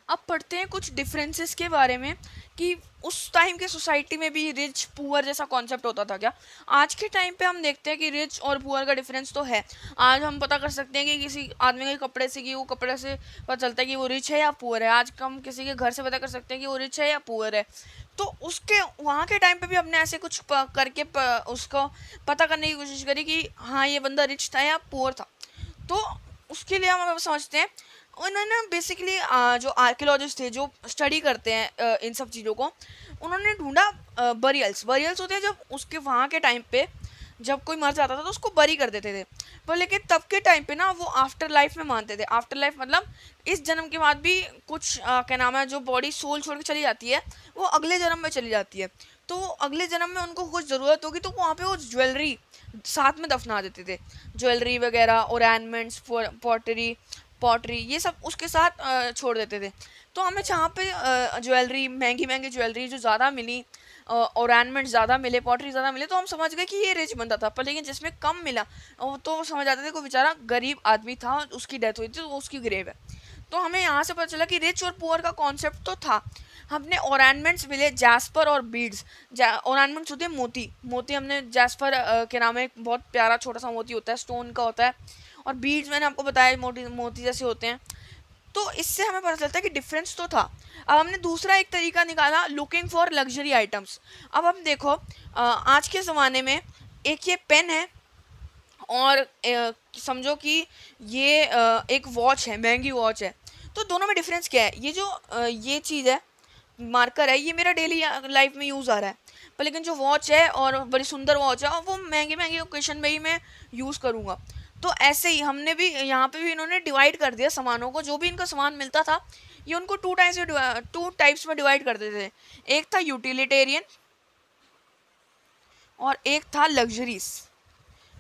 अब पढ़ते हैं कुछ डिफरेंसेस के बारे में कि उस टाइम के सोसाइटी में भी रिच पुअर जैसा कॉन्सेप्ट होता था क्या। आज के टाइम पे हम देखते हैं कि रिच और पुअर का डिफरेंस तो है। आज हम पता कर सकते हैं कि किसी आदमी के कपड़े से कि वो कपड़े से पता चलता है कि वो रिच है या पुअर है। आज हम किसी के घर से पता कर सकते हैं कि वो रिच है या पुअर है। तो उसके वहाँ के टाइम पे भी हमने ऐसे कुछ करके उसको पता करने की कोशिश करी कि हाँ ये बंदा रिच था या पुअर था। तो उसके लिए हम समझते हैं उन्होंने बेसिकली जो आर्कियोलॉजिस्ट थे जो स्टडी करते हैं इन सब चीज़ों को, उन्होंने ढूंढा बरियल्स होते हैं जब उसके वहाँ के टाइम पे जब कोई मर जाता था तो उसको बरी कर देते थे। पर लेकिन तब के टाइम पे ना वो आफ्टर लाइफ में मानते थे। आफ्टर लाइफ मतलब इस जन्म के बाद भी कुछ क्या नाम है जो बॉडी सोल छोड़ के चली जाती है वो अगले जन्म में चली जाती है। तो अगले जन्म में उनको कुछ ज़रूरत होगी तो वहाँ पे वो ज्वेलरी साथ में दफना देते थे, ज्वेलरी वगैरह, ओरेनमेंट्स, पॉटरी ये सब उसके साथ छोड़ देते थे। तो हमें जहाँ पे ज्वेलरी महंगी ज्वेलरी जो ज़्यादा मिली, ओरेनमेंट ज़्यादा मिले, पॉटरी ज़्यादा मिले, तो हम समझ गए कि ये रिच बंदा था। पर लेकिन जिसमें कम मिला तो समझ आते थे कोई बेचारा गरीब आदमी था, उसकी डेथ हुई थी तो उसकी ग्रेव है। तो हमें यहाँ से पता चला कि रिच और पुअर का कॉन्सेप्ट तो था, हमने ऑर्नामेंट्स मिले जैस्पर और बीड्स। ऑर्नामेंट्स होते हैं मोती, मोती हमने जैस्पर के नाम है, बहुत प्यारा छोटा सा मोती होता है, स्टोन का होता है। और बीड्स मैंने आपको बताया मोती मोती जैसे होते हैं। तो इससे हमें पता चलता है कि डिफरेंस तो था। अब हमने दूसरा एक तरीका निकाला, लुकिंग फॉर लग्जरी आइटम्स। अब हम देखो आज के ज़माने में एक ये पेन है और समझो कि ये एक वॉच है, महंगी वॉच है। तो दोनों में डिफरेंस क्या है? ये जो ये चीज़ है, मार्कर है, ये मेरा डेली लाइफ में यूज़ आ रहा है, पर लेकिन जो वॉच है और बड़ी सुंदर वॉच है, और वो महंगे महंगे ओकेशन में ही मैं यूज़ करूँगा। तो ऐसे ही हमने भी यहाँ पे भी इन्होंने डिवाइड कर दिया सामानों को, जो भी इनका सामान मिलता था ये उनको टू टाइप्स में डिवाइड कर देते थे। एक था यूटिलिटेरियन और एक था लग्जरीज।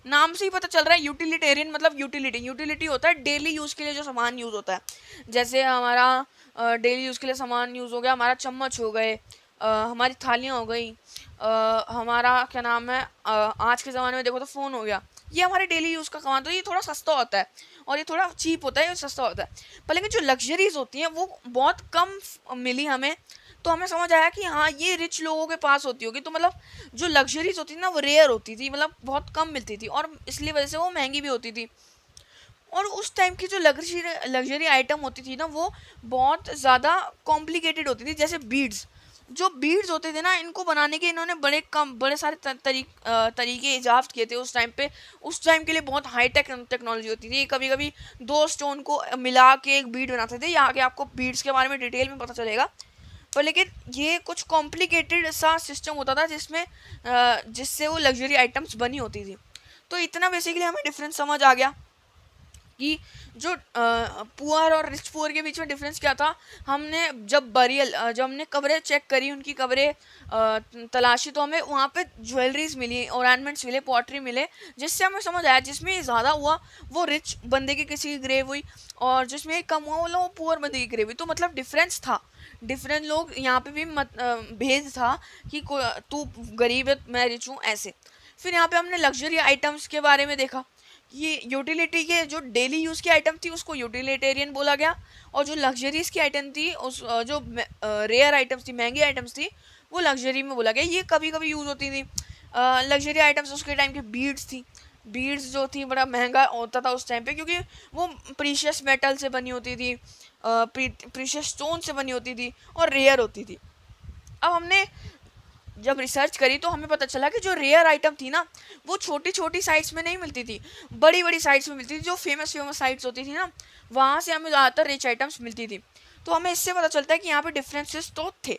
नाम से ही पता चल रहा है, यूटिलिटेरियन मतलब यूटिलिटी, यूटिलिटी होता है डेली यूज़ के लिए जो सामान यूज़ होता है। जैसे हमारा डेली यूज़ के लिए सामान यूज़ हो गया, हमारा चम्मच हो गए, हमारी थालियाँ हो गई, हमारा क्या नाम है, आज के ज़माने में देखो तो फ़ोन हो गया। ये हमारे डेली यूज़ का सामान, तो ये थोड़ा सस्ता होता है और ये थोड़ा चीप होता है, ये सस्ता होता है। पर लेकिन जो लग्जरीज होती हैं वो बहुत कम मिली हमें। तो हमें समझ आया कि हाँ ये रिच लोगों के पास होती होगी। तो मतलब जो लग्जरीज होती थी ना वो रेयर होती थी, मतलब बहुत कम मिलती थी और इसलिए वजह से वो महंगी भी होती थी। और उस टाइम की जो लग्जरी आइटम होती थी ना वो बहुत ज़्यादा कॉम्प्लिकेटेड होती थी। जैसे बीड्स, जो बीड्स होते थे ना, इनको बनाने के इन्होंने बड़े सारे तरीके इजाद किए थे उस टाइम पे। उस टाइम के लिए बहुत हाई टेक्नोलॉजी होती थी। कभी कभी दो स्टोन को मिला के एक बीड बनाते थे। ये आगे आपको बीड्स के बारे में डिटेल में पता चलेगा। पर लेकिन ये कुछ कॉम्प्लिकेटेड सा सिस्टम होता था जिसमें जिससे वो लग्जरी आइटम्स बनी होती थी। तो इतना बेसिकली हमें डिफरेंस समझ आ गया कि जो पुअर और रिच पुअर के बीच में डिफरेंस क्या था। हमने जब हमने कब्रें चेक करी, उनकी कब्रें तलाशी, तो हमें वहाँ पे ज्वेलरीज मिली, ऑर्नामेंट्स मिले, पॉटरी मिले, जिससे हमें समझ आया जिसमें ज़्यादा हुआ वो रिच बंदे की किसी की ग्रेव हुई और जिसमें कम हुआ वो पुअर बंदे की ग्रेव हुई। तो मतलब डिफरेंस था, डिफरेंट लोग यहाँ पे भी भेद था कि तू गरीब है मैं रिच हूँ, ऐसे। फिर यहाँ पे हमने लग्जरी आइटम्स के बारे में देखा। ये यूटिलिटी के जो डेली यूज़ की आइटम थी उसको यूटिलिटेरियन बोला गया, और जो लग्जरीज की आइटम थी उस जो रेयर आइटम्स थी, महंगी आइटम्स थी, वो लग्जरी में बोला गया। ये कभी कभी यूज़ होती थी। लग्जरी आइटम्स उसके टाइम की बीड्स थी। बीड्स जो थी बड़ा महंगा होता था उस टाइम पे, क्योंकि वो प्रीशियस मेटल से बनी होती थी, प्रीशियस स्टोन से बनी होती थी और रेयर होती थी। अब हमने जब रिसर्च करी तो हमें पता चला कि जो रेयर आइटम थी ना वो छोटी छोटी साइट्स में नहीं मिलती थी, बड़ी बड़ी साइट्स में मिलती थी। जो फेमस साइट्स होती थी ना वहाँ से हमें ज़्यादातर रिच आइटम्स मिलती थी। तो हमें इससे पता चलता है कि यहाँ पे डिफरेंसेस तो थे।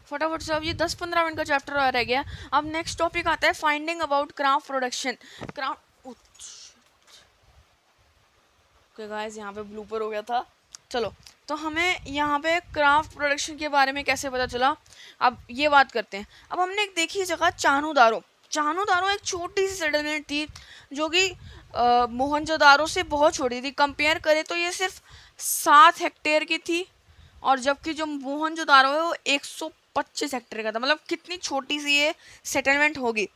फटाफट से अब ये 10-15 मिनट का चैप्टर रह गया। अब नेक्स्ट टॉपिक आता है finding about craft production. Guys यहाँ पे ब्लूपर हो गया था। चलो, तो हमें यहाँ पे क्राफ्ट प्रोडक्शन के बारे में कैसे पता चला, अब ये बात करते हैं। अब हमने एक देखी जगह चाहनुदारो। चाहनुदारो एक छोटी सी सेटलमेंट थी जो कि मोहनजोदारो से बहुत छोटी थी। कंपेयर करें तो ये सिर्फ 7 हेक्टेयर की थी, और जबकि जो मोहनजोदारो है वो 125 हेक्टेयर का था। मतलब कितनी छोटी सी ये सेटलमेंट होगी।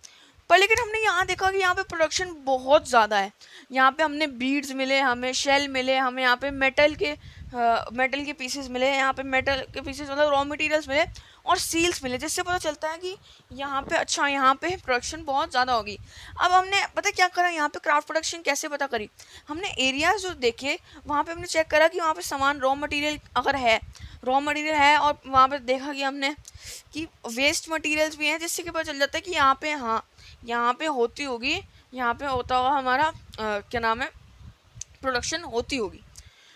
पर लेकिन हमने यहाँ देखा कि यहाँ पे प्रोडक्शन बहुत ज़्यादा है। यहाँ पे हमने बीड्स मिले, हमें शेल मिले, हमें यहाँ पे मेटल के पीसेस मिले, यहाँ पे मेटल के पीसेस मतलब रॉ मटेरियल्स मिले और सील्स मिले, जिससे पता चलता है कि यहाँ पे अच्छा यहाँ पे प्रोडक्शन बहुत ज़्यादा होगी। अब हमने पता क्या करा, यहाँ पे क्राफ्ट प्रोडक्शन कैसे पता करी। हमने एरियाज जो देखे वहाँ पे हमने चेक करा कि वहाँ पे सामान रॉ मटेरियल अगर है, रॉ मटेरियल है, और वहाँ पे देखा कि हमने कि वेस्ट मटेरियल्स भी हैं, जिससे कि पता चल जाता है कि यहाँ पे हाँ यहाँ पे होती होगी, यहाँ पे होता हुआ हमारा क्या नाम है प्रोडक्शन होती होगी।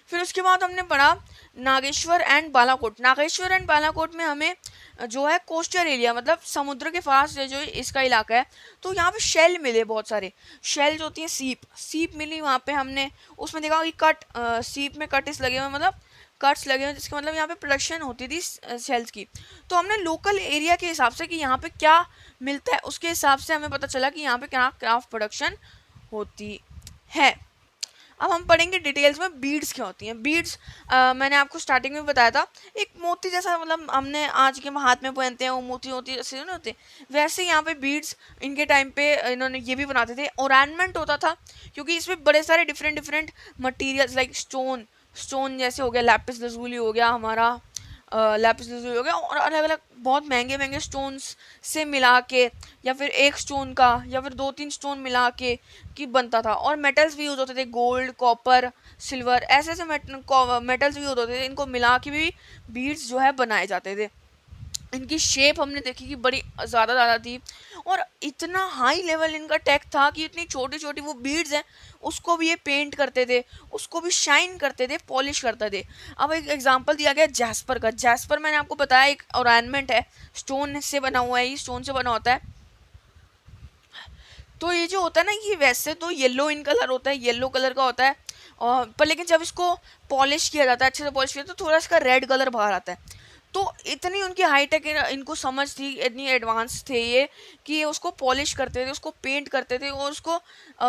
फिर उसके बाद हमने पढ़ा नागेश्वर एंड बालाकोट। नागेश्वर एंड बालाकोट में हमें जो है कोस्टल एरिया मतलब समुद्र के पास जो इसका इलाका है, तो यहाँ पे शेल मिले, बहुत सारे शेल जो होती हैं, सीप मिली वहाँ पे हमने। उसमें देखा कि सीप में कट्स लगे हुए, मतलब कट्स लगे हुए, जिसका मतलब यहाँ पे प्रोडक्शन होती थी शेल्स की। तो हमने लोकल एरिया के हिसाब से कि यहाँ पे क्या मिलता है उसके हिसाब से हमें पता चला कि यहाँ पे क्या क्राफ्ट प्रोडक्शन होती है। अब हम पढ़ेंगे डिटेल्स में बीड्स क्या होती हैं। बीड्स मैंने आपको स्टार्टिंग में बताया था, एक मोती जैसा, मतलब हमने आज के हाथ में पहनते हैं वो मोती होती है जैसे नहीं होते, वैसे यहाँ पे बीड्स इनके टाइम पे इन्होंने ये भी बनाते थे। ऑर्नामेंट होता था क्योंकि इसमें बड़े सारे डिफरेंट मटेरियल्स लाइक स्टोन जैसे हो गया लैपिस लजूली हो गया हमारा, लैपिस लजूली हो गया, और अलग अलग बहुत महंगे महंगे स्टोन्स से मिला के, या फिर एक स्टोन का या फिर 2-3 स्टोन मिला के कि बनता था। और मेटल्स भी यूज होते थे, गोल्ड, कॉपर, सिल्वर, ऐसे ऐसे मेटल्स भी यूज होते थे, इनको मिला के भी बीड्स जो है बनाए जाते थे। इनकी शेप हमने देखी कि बड़ी ज़्यादा थी, और इतना हाई लेवल इनका टेक था कि इतनी छोटी छोटी वो बीड्स हैं उसको भी ये पेंट करते थे, उसको भी शाइन करते थे, पॉलिश करते थे। अब एक एग्जांपल दिया गया जैस्पर का। जैस्पर मैंने आपको बताया एक ऑर्नामेंट है, स्टोन से बना हुआ है, ये स्टोन से बना होता है। तो ये जो होता है ना, ये वैसे तो येलो इन कलर होता है, येलो कलर का होता है, और पर लेकिन जब इसको पॉलिश किया जाता है, अच्छे से पॉलिश किया, तो थोड़ा इसका रेड कलर बाहर आता है। तो इतनी उनकी हाईटेक इनको समझ थी, इतनी एडवांस थे ये, कि ये उसको पॉलिश करते थे, उसको पेंट करते थे, और उसको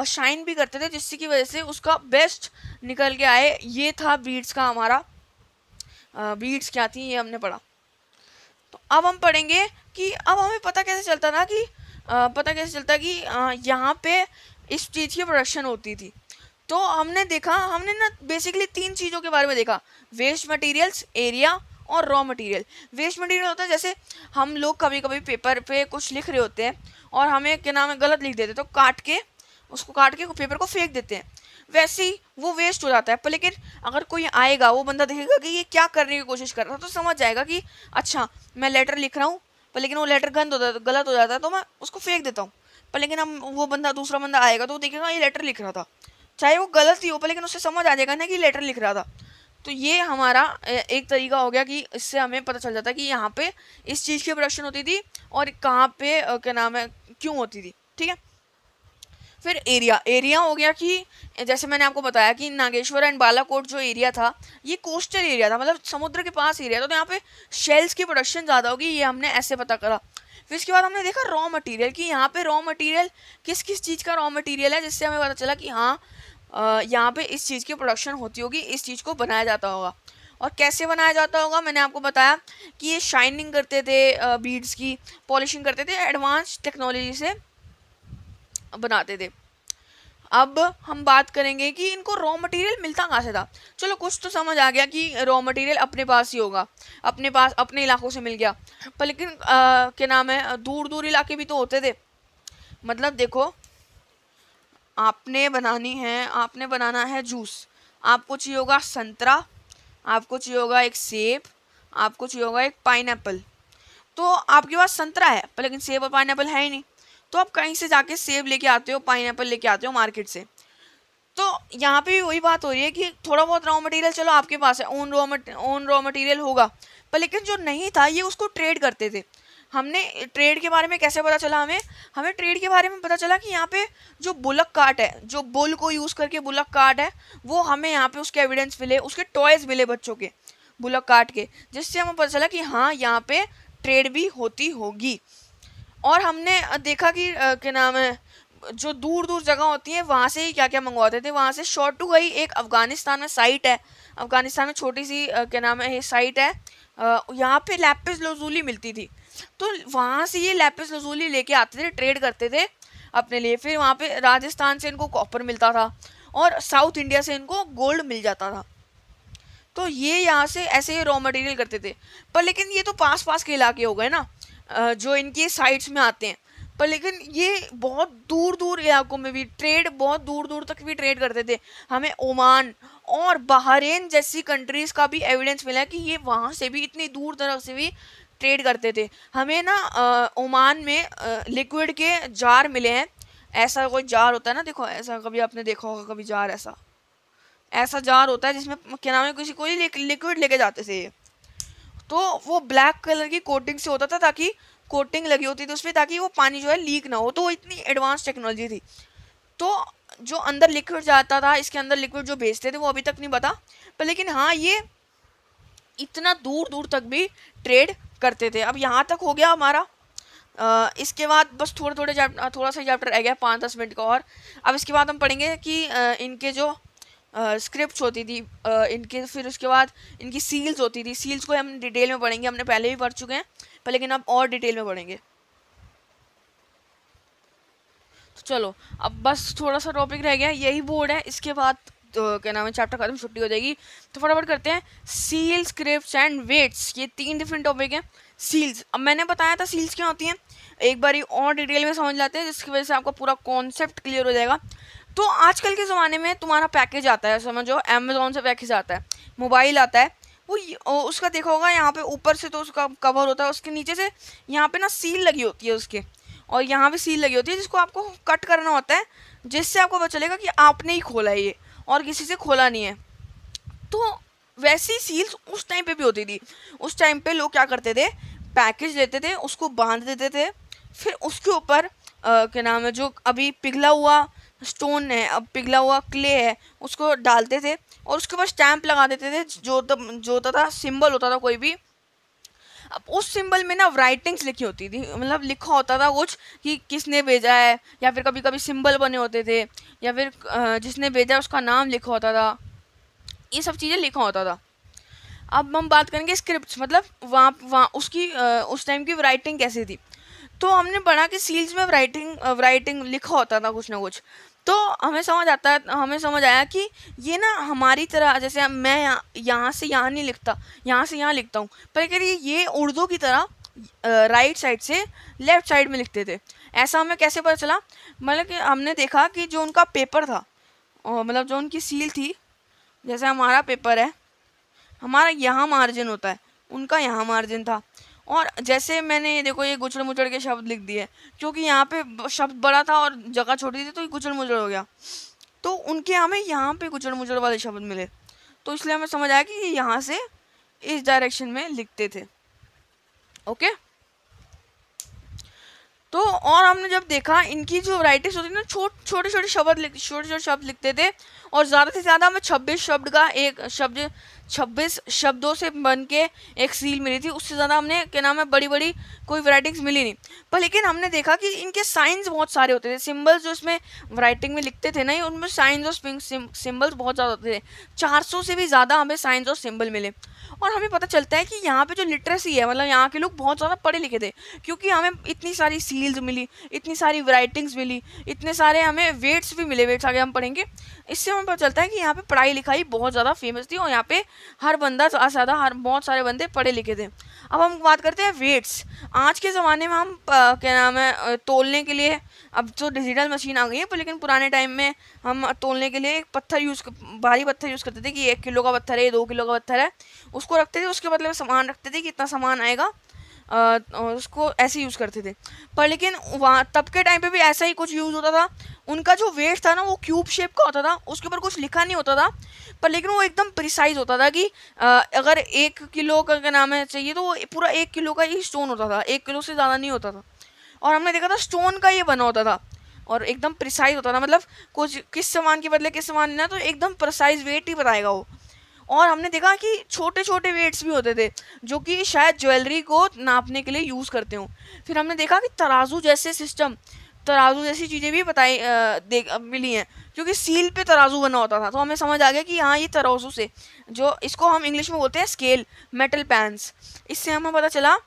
शाइन भी करते थे, जिसकी वजह से उसका बेस्ट निकल के आए। ये था बीड्स का हमारा, बीड्स क्या थी ये हमने पढ़ा। तो अब हम पढ़ेंगे कि अब हमें पता कैसे चलता था कि यहाँ पे इस चीज़ की प्रोडक्शन होती थी। तो हमने ना बेसिकली 3 चीज़ों के बारे में देखा, वेस्ट मटेरियल्स, एरिया और रॉ मटेरियल। वेस्ट मटेरियल होता है जैसे हम लोग कभी कभी पेपर पे कुछ लिख रहे होते हैं और हमें क्या नाम है गलत लिख देते, तो काट के पेपर को फेंक देते हैं, वैसे ही वो वेस्ट हो जाता है। पर लेकिन अगर कोई आएगा, वो बंदा देखेगा कि ये क्या करने की कोशिश कर रहा है, तो समझ जाएगा कि अच्छा मैं लेटर लिख रहा हूँ, पर लेकिन वो लेटर गलत हो जाता है, तो मैं उसको फेंक देता हूँ। पर लेकिन हम वो दूसरा बंदा आएगा तो वो देखेगा ये लेटर लिख रहा था, चाहे वो गलत ही हो, पर लेकिन उससे समझ आ जाएगा ना कि लेटर लिख रहा था। तो ये हमारा एक तरीका हो गया कि इससे हमें पता चल जाता है कि यहाँ पे इस चीज़ की प्रोडक्शन होती थी और कहाँ पे क्या नाम है क्यों होती थी। ठीक है, फिर एरिया हो गया कि जैसे मैंने आपको बताया कि नागेश्वर एंड बालाकोट जो एरिया था, ये कोस्टल एरिया था, मतलब समुद्र के पास एरिया था, तो यहाँ पे शेल्स की प्रोडक्शन ज़्यादा होगी, ये हमने ऐसे पता करा। फिर इसके बाद हमने देखा रॉ मटेरियल, कि यहाँ पे रॉ मटेरियल किस किस चीज़ का रॉ मटेरियल है, जिससे हमें पता चला कि हाँ यहाँ पे इस चीज़ की प्रोडक्शन होती होगी, इस चीज़ को बनाया जाता होगा। और कैसे बनाया जाता होगा मैंने आपको बताया कि ये शाइनिंग करते थे, बीड्स की पॉलिशिंग करते थे, एडवांस टेक्नोलॉजी से बनाते थे। अब हम बात करेंगे कि इनको रॉ मटेरियल मिलता कहाँ से था। चलो कुछ तो समझ आ गया कि रॉ मटेरियल अपने पास ही होगा, अपने पास अपने इलाकों से मिल गया, पर लेकिन क्या नाम है दूर दूर इलाके भी तो होते थे। मतलब देखो, आपने बनाना है जूस, आपको चाहिए होगा संतरा, आपको चाहिए होगा एक सेब, आपको चाहिए होगा एक पाइनएप्पल। तो आपके पास संतरा है पर लेकिन सेब और पाइनएप्पल है ही नहीं, तो आप कहीं से जाके सेब लेके आते हो, पाइनएप्पल लेके आते हो मार्केट से। तो यहाँ पे भी वही बात हो रही है कि थोड़ा बहुत रॉ मटेरियल चलो आपके पास है, ओन रॉ मटेरियल होगा, पर लेकिन जो नहीं था ये उसको ट्रेड करते थे। हमने ट्रेड के बारे में कैसे पता चला, हमें ट्रेड के बारे में पता चला कि यहाँ पे जो बुलक कार्ट है, जो बुल को यूज़ करके बुलक कार्ट है, वो हमें यहाँ पे उसके एविडेंस मिले, उसके टॉयज मिले बच्चों के बुलक कार्ट के, जिससे हमें पता चला कि हाँ यहाँ पे ट्रेड भी होती होगी। और हमने देखा कि क्या नाम है जो दूर दूर जगह होती है वहाँ से ही क्या क्या मंगवाते थे। वहाँ से शॉर्ट टू गई एक अफगानिस्तान में साइट है, अफगानिस्तान में छोटी सी क्या नाम है साइट है, यहाँ पे लैपिस लजूली मिलती थी, तो वहाँ से ये लैपिस लजूली लेके आते थे, ट्रेड करते थे अपने लिए। फिर वहाँ पे राजस्थान से इनको कॉपर मिलता था और साउथ इंडिया से इनको गोल्ड मिल जाता था। तो ये यहाँ से ऐसे रॉ मटेरियल करते थे। पर लेकिन ये तो पास पास के इलाके हो गए ना, जो इनके साइड्स में आते हैं, पर लेकिन ये बहुत दूर दूर इलाकों में भी ट्रेड, बहुत दूर दूर तक भी ट्रेड करते थे। हमें ओमान और बहरीन जैसी कंट्रीज़ का भी एविडेंस मिला है कि ये वहाँ से भी इतनी दूर तरफ से भी ट्रेड करते थे। हमें ना ओमान में लिक्विड के जार मिले हैं, ऐसा कोई जार होता है ना, देखो ऐसा कभी आपने देखा होगा, कभी जार ऐसा जार होता है जिसमें क्या नाम है किसी कोई लिक्विड लेके जाते थे, तो वो ब्लैक कलर की कोटिंग से होता था, ताकि कोटिंग लगी होती थी उसमें ताकि वो पानी जो है लीक ना हो। तो वो इतनी एडवांस टेक्नोलॉजी थी। तो जो अंदर लिक्विड जाता था, इसके अंदर लिक्विड जो भेजते थे वो अभी तक नहीं पता, पर लेकिन हाँ ये इतना दूर दूर तक भी ट्रेड करते थे। अब यहाँ तक हो गया हमारा। इसके बाद बस थोड़ा सा चैप्टर रह गया 5-10 मिनट का और। अब इसके बाद हम पढ़ेंगे कि इनके जो स्क्रिप्ट्स होती थी इनके, फिर उसके बाद इनकी सील्स होती थी। सील्स को हम डिटेल में पढ़ेंगे, हमने पहले भी पढ़ चुके हैं, पर लेकिन अब और डिटेल में पढ़ेंगे। तो चलो अब बस थोड़ा सा टॉपिक रह गया, यही बोर्ड है। इसके बाद तो क्या नाम है चैप्टर खत्म, छुट्टी हो जाएगी। तो फटाफट करते हैं। सील्स, क्रिप्ट्स एंड वेट्स, ये 3 डिफरेंट टॉपिक हैं। सील्स, अब मैंने बताया था सील्स क्या होती हैं, एक बार और डिटेल में समझ लाते हैं जिसकी वजह से आपका पूरा कॉन्सेप्ट क्लियर हो जाएगा। तो आजकल के ज़माने में तुम्हारा पैकेज आता है, समझो अमेजोन से पैकेज आता है, मोबाइल आता है, वो उसका देखा होगा यहाँ पे ऊपर से तो उसका कवर होता है, उसके नीचे से यहाँ पे ना सील लगी होती है उसके, और यहाँ पे सील लगी होती है जिसको आपको कट करना होता है, जिससे आपको पता चलेगा कि आपने ही खोला है ये और किसी से खोला नहीं है। तो वैसी सील्स उस टाइम पे भी होती थी। उस टाइम पे लोग क्या करते थे, पैकेज लेते थे, उसको बांध देते थे, फिर उसके ऊपर क्या नाम है जो अभी पिघला हुआ स्टोन है, अब पिघला हुआ क्ले है, उसको डालते थे और उसके ऊपर स्टैंप लगा देते थे, जो होता था सिंबल होता था कोई भी। अब उस सिंबल में ना राइटिंग्स लिखी होती थी, मतलब लिखा होता था कुछ कि किसने भेजा है, या फिर कभी कभी सिंबल बने होते थे, या फिर जिसने भेजा उसका नाम लिखा होता था, ये सब चीज़ें लिखा होता था। अब हम बात करेंगे स्क्रिप्ट्स, मतलब वहाँ उसकी उस टाइम की राइटिंग कैसी थी। तो हमने पढ़ा कि सील्स में राइटिंग लिखा होता था कुछ ना कुछ। तो हमें समझ आया कि ये ना हमारी तरह, जैसे मैं यहाँ से यहाँ नहीं लिखता, यहाँ से यहाँ लिखता हूँ, पर अगर ये उर्दू की तरह राइट साइड से लेफ्ट साइड में लिखते थे। ऐसा हमें कैसे पता चला, मतलब कि हमने देखा कि जो उनका पेपर था, मतलब जो उनकी सील थी, जैसे हमारा पेपर है, हमारा यहाँ मार्जिन होता है, उनका यहाँ मार्जिन था। और जैसे मैंने देखो ये गुचड़ मुचड़ के शब्द लिख दिए, क्योंकि यहाँ पे शब्द बड़ा था और जगह छोटी थी तो ये गुचड़ मुचड़ हो गया, तो उनके हमें यहाँ पे गुचड़ मुचड़ वाले शब्द मिले, तो इसलिए हमें समझ आया कि ये यहाँ से इस डायरेक्शन में लिखते थे। ओके, तो और हमने जब देखा इनकी जो राइटिंग्स होती थी ना, छोटे छोटे शब्द लिखते थे, और ज़्यादा से ज़्यादा हमें 26 शब्दों से बन के एक सील मिली थी, उससे ज़्यादा हमने क्या नाम है बड़ी बड़ी कोई राइटिंग्स मिली नहीं। पर लेकिन हमने देखा कि इनके साइंस बहुत सारे होते थे, सिंबल्स जो इसमें राइटिंग में लिखते थे ना, उनमें साइंस और सिंबल्स बहुत ज़्यादा होते थे। 400 से भी ज़्यादा हमें साइंस और सिंबल मिले, और हमें पता चलता है कि यहाँ पे जो लिटरेसी है, मतलब यहाँ के लोग बहुत ज़्यादा पढ़े लिखे थे, क्योंकि हमें इतनी सारी सील्स मिली, इतनी सारी राइटिंग्स मिली, इतने सारे हमें वेट्स भी मिले, वेट्स आगे हम पढ़ेंगे। इससे हमें पता चलता है कि यहाँ पे पढ़ाई लिखाई बहुत ज़्यादा फेमस थी, और यहाँ पे हर बंदा बहुत सारे बंदे पढ़े लिखे थे। अब हम बात करते हैं वेट्स। आज के ज़माने में हम क्या नाम है तोलने के लिए, अब तो डिजिटल मशीन आ गई है, पर लेकिन पुराने टाइम में हम तोलने के लिए एक भारी पत्थर यूज़ करते थे कि 1 किलो का पत्थर है, 2 किलो का पत्थर है, उसको रखते थे, उसके बदले में सामान रखते थे कि इतना सामान आएगा, और उसको ऐसे यूज़ करते थे। पर लेकिन वहाँ तब के टाइम पे भी ऐसा ही कुछ यूज़ होता था। उनका जो वेट था ना वो क्यूब शेप का होता था, उसके ऊपर कुछ लिखा नहीं होता था, पर लेकिन वो एकदम प्रिसाइज होता था कि अगर 1 किलो का क्या नाम है चाहिए तो वो पूरा 1 किलो का ही स्टोन होता था, 1 किलो से ज़्यादा नहीं होता था। और हमने देखा था स्टोन का ये बना होता था और एकदम प्रिसाइज होता था, मतलब कुछ किस सामान के बदले किस सामान ना, तो एकदम प्रिसाइज वेट ही बताएगा वो। और हमने देखा कि छोटे छोटे वेट्स भी होते थे जो कि शायद ज्वेलरी को नापने के लिए यूज़ करते हों। फिर हमने देखा कि तराजू जैसी चीज़ें भी मिली हैं, क्योंकि सील पे तराजू बना होता था, तो हमें समझ आ गया कि हाँ ये तराजू से, जो इसको हम इंग्लिश में बोलते हैं स्केल, मेटल पैन्स, इससे हमें पता चला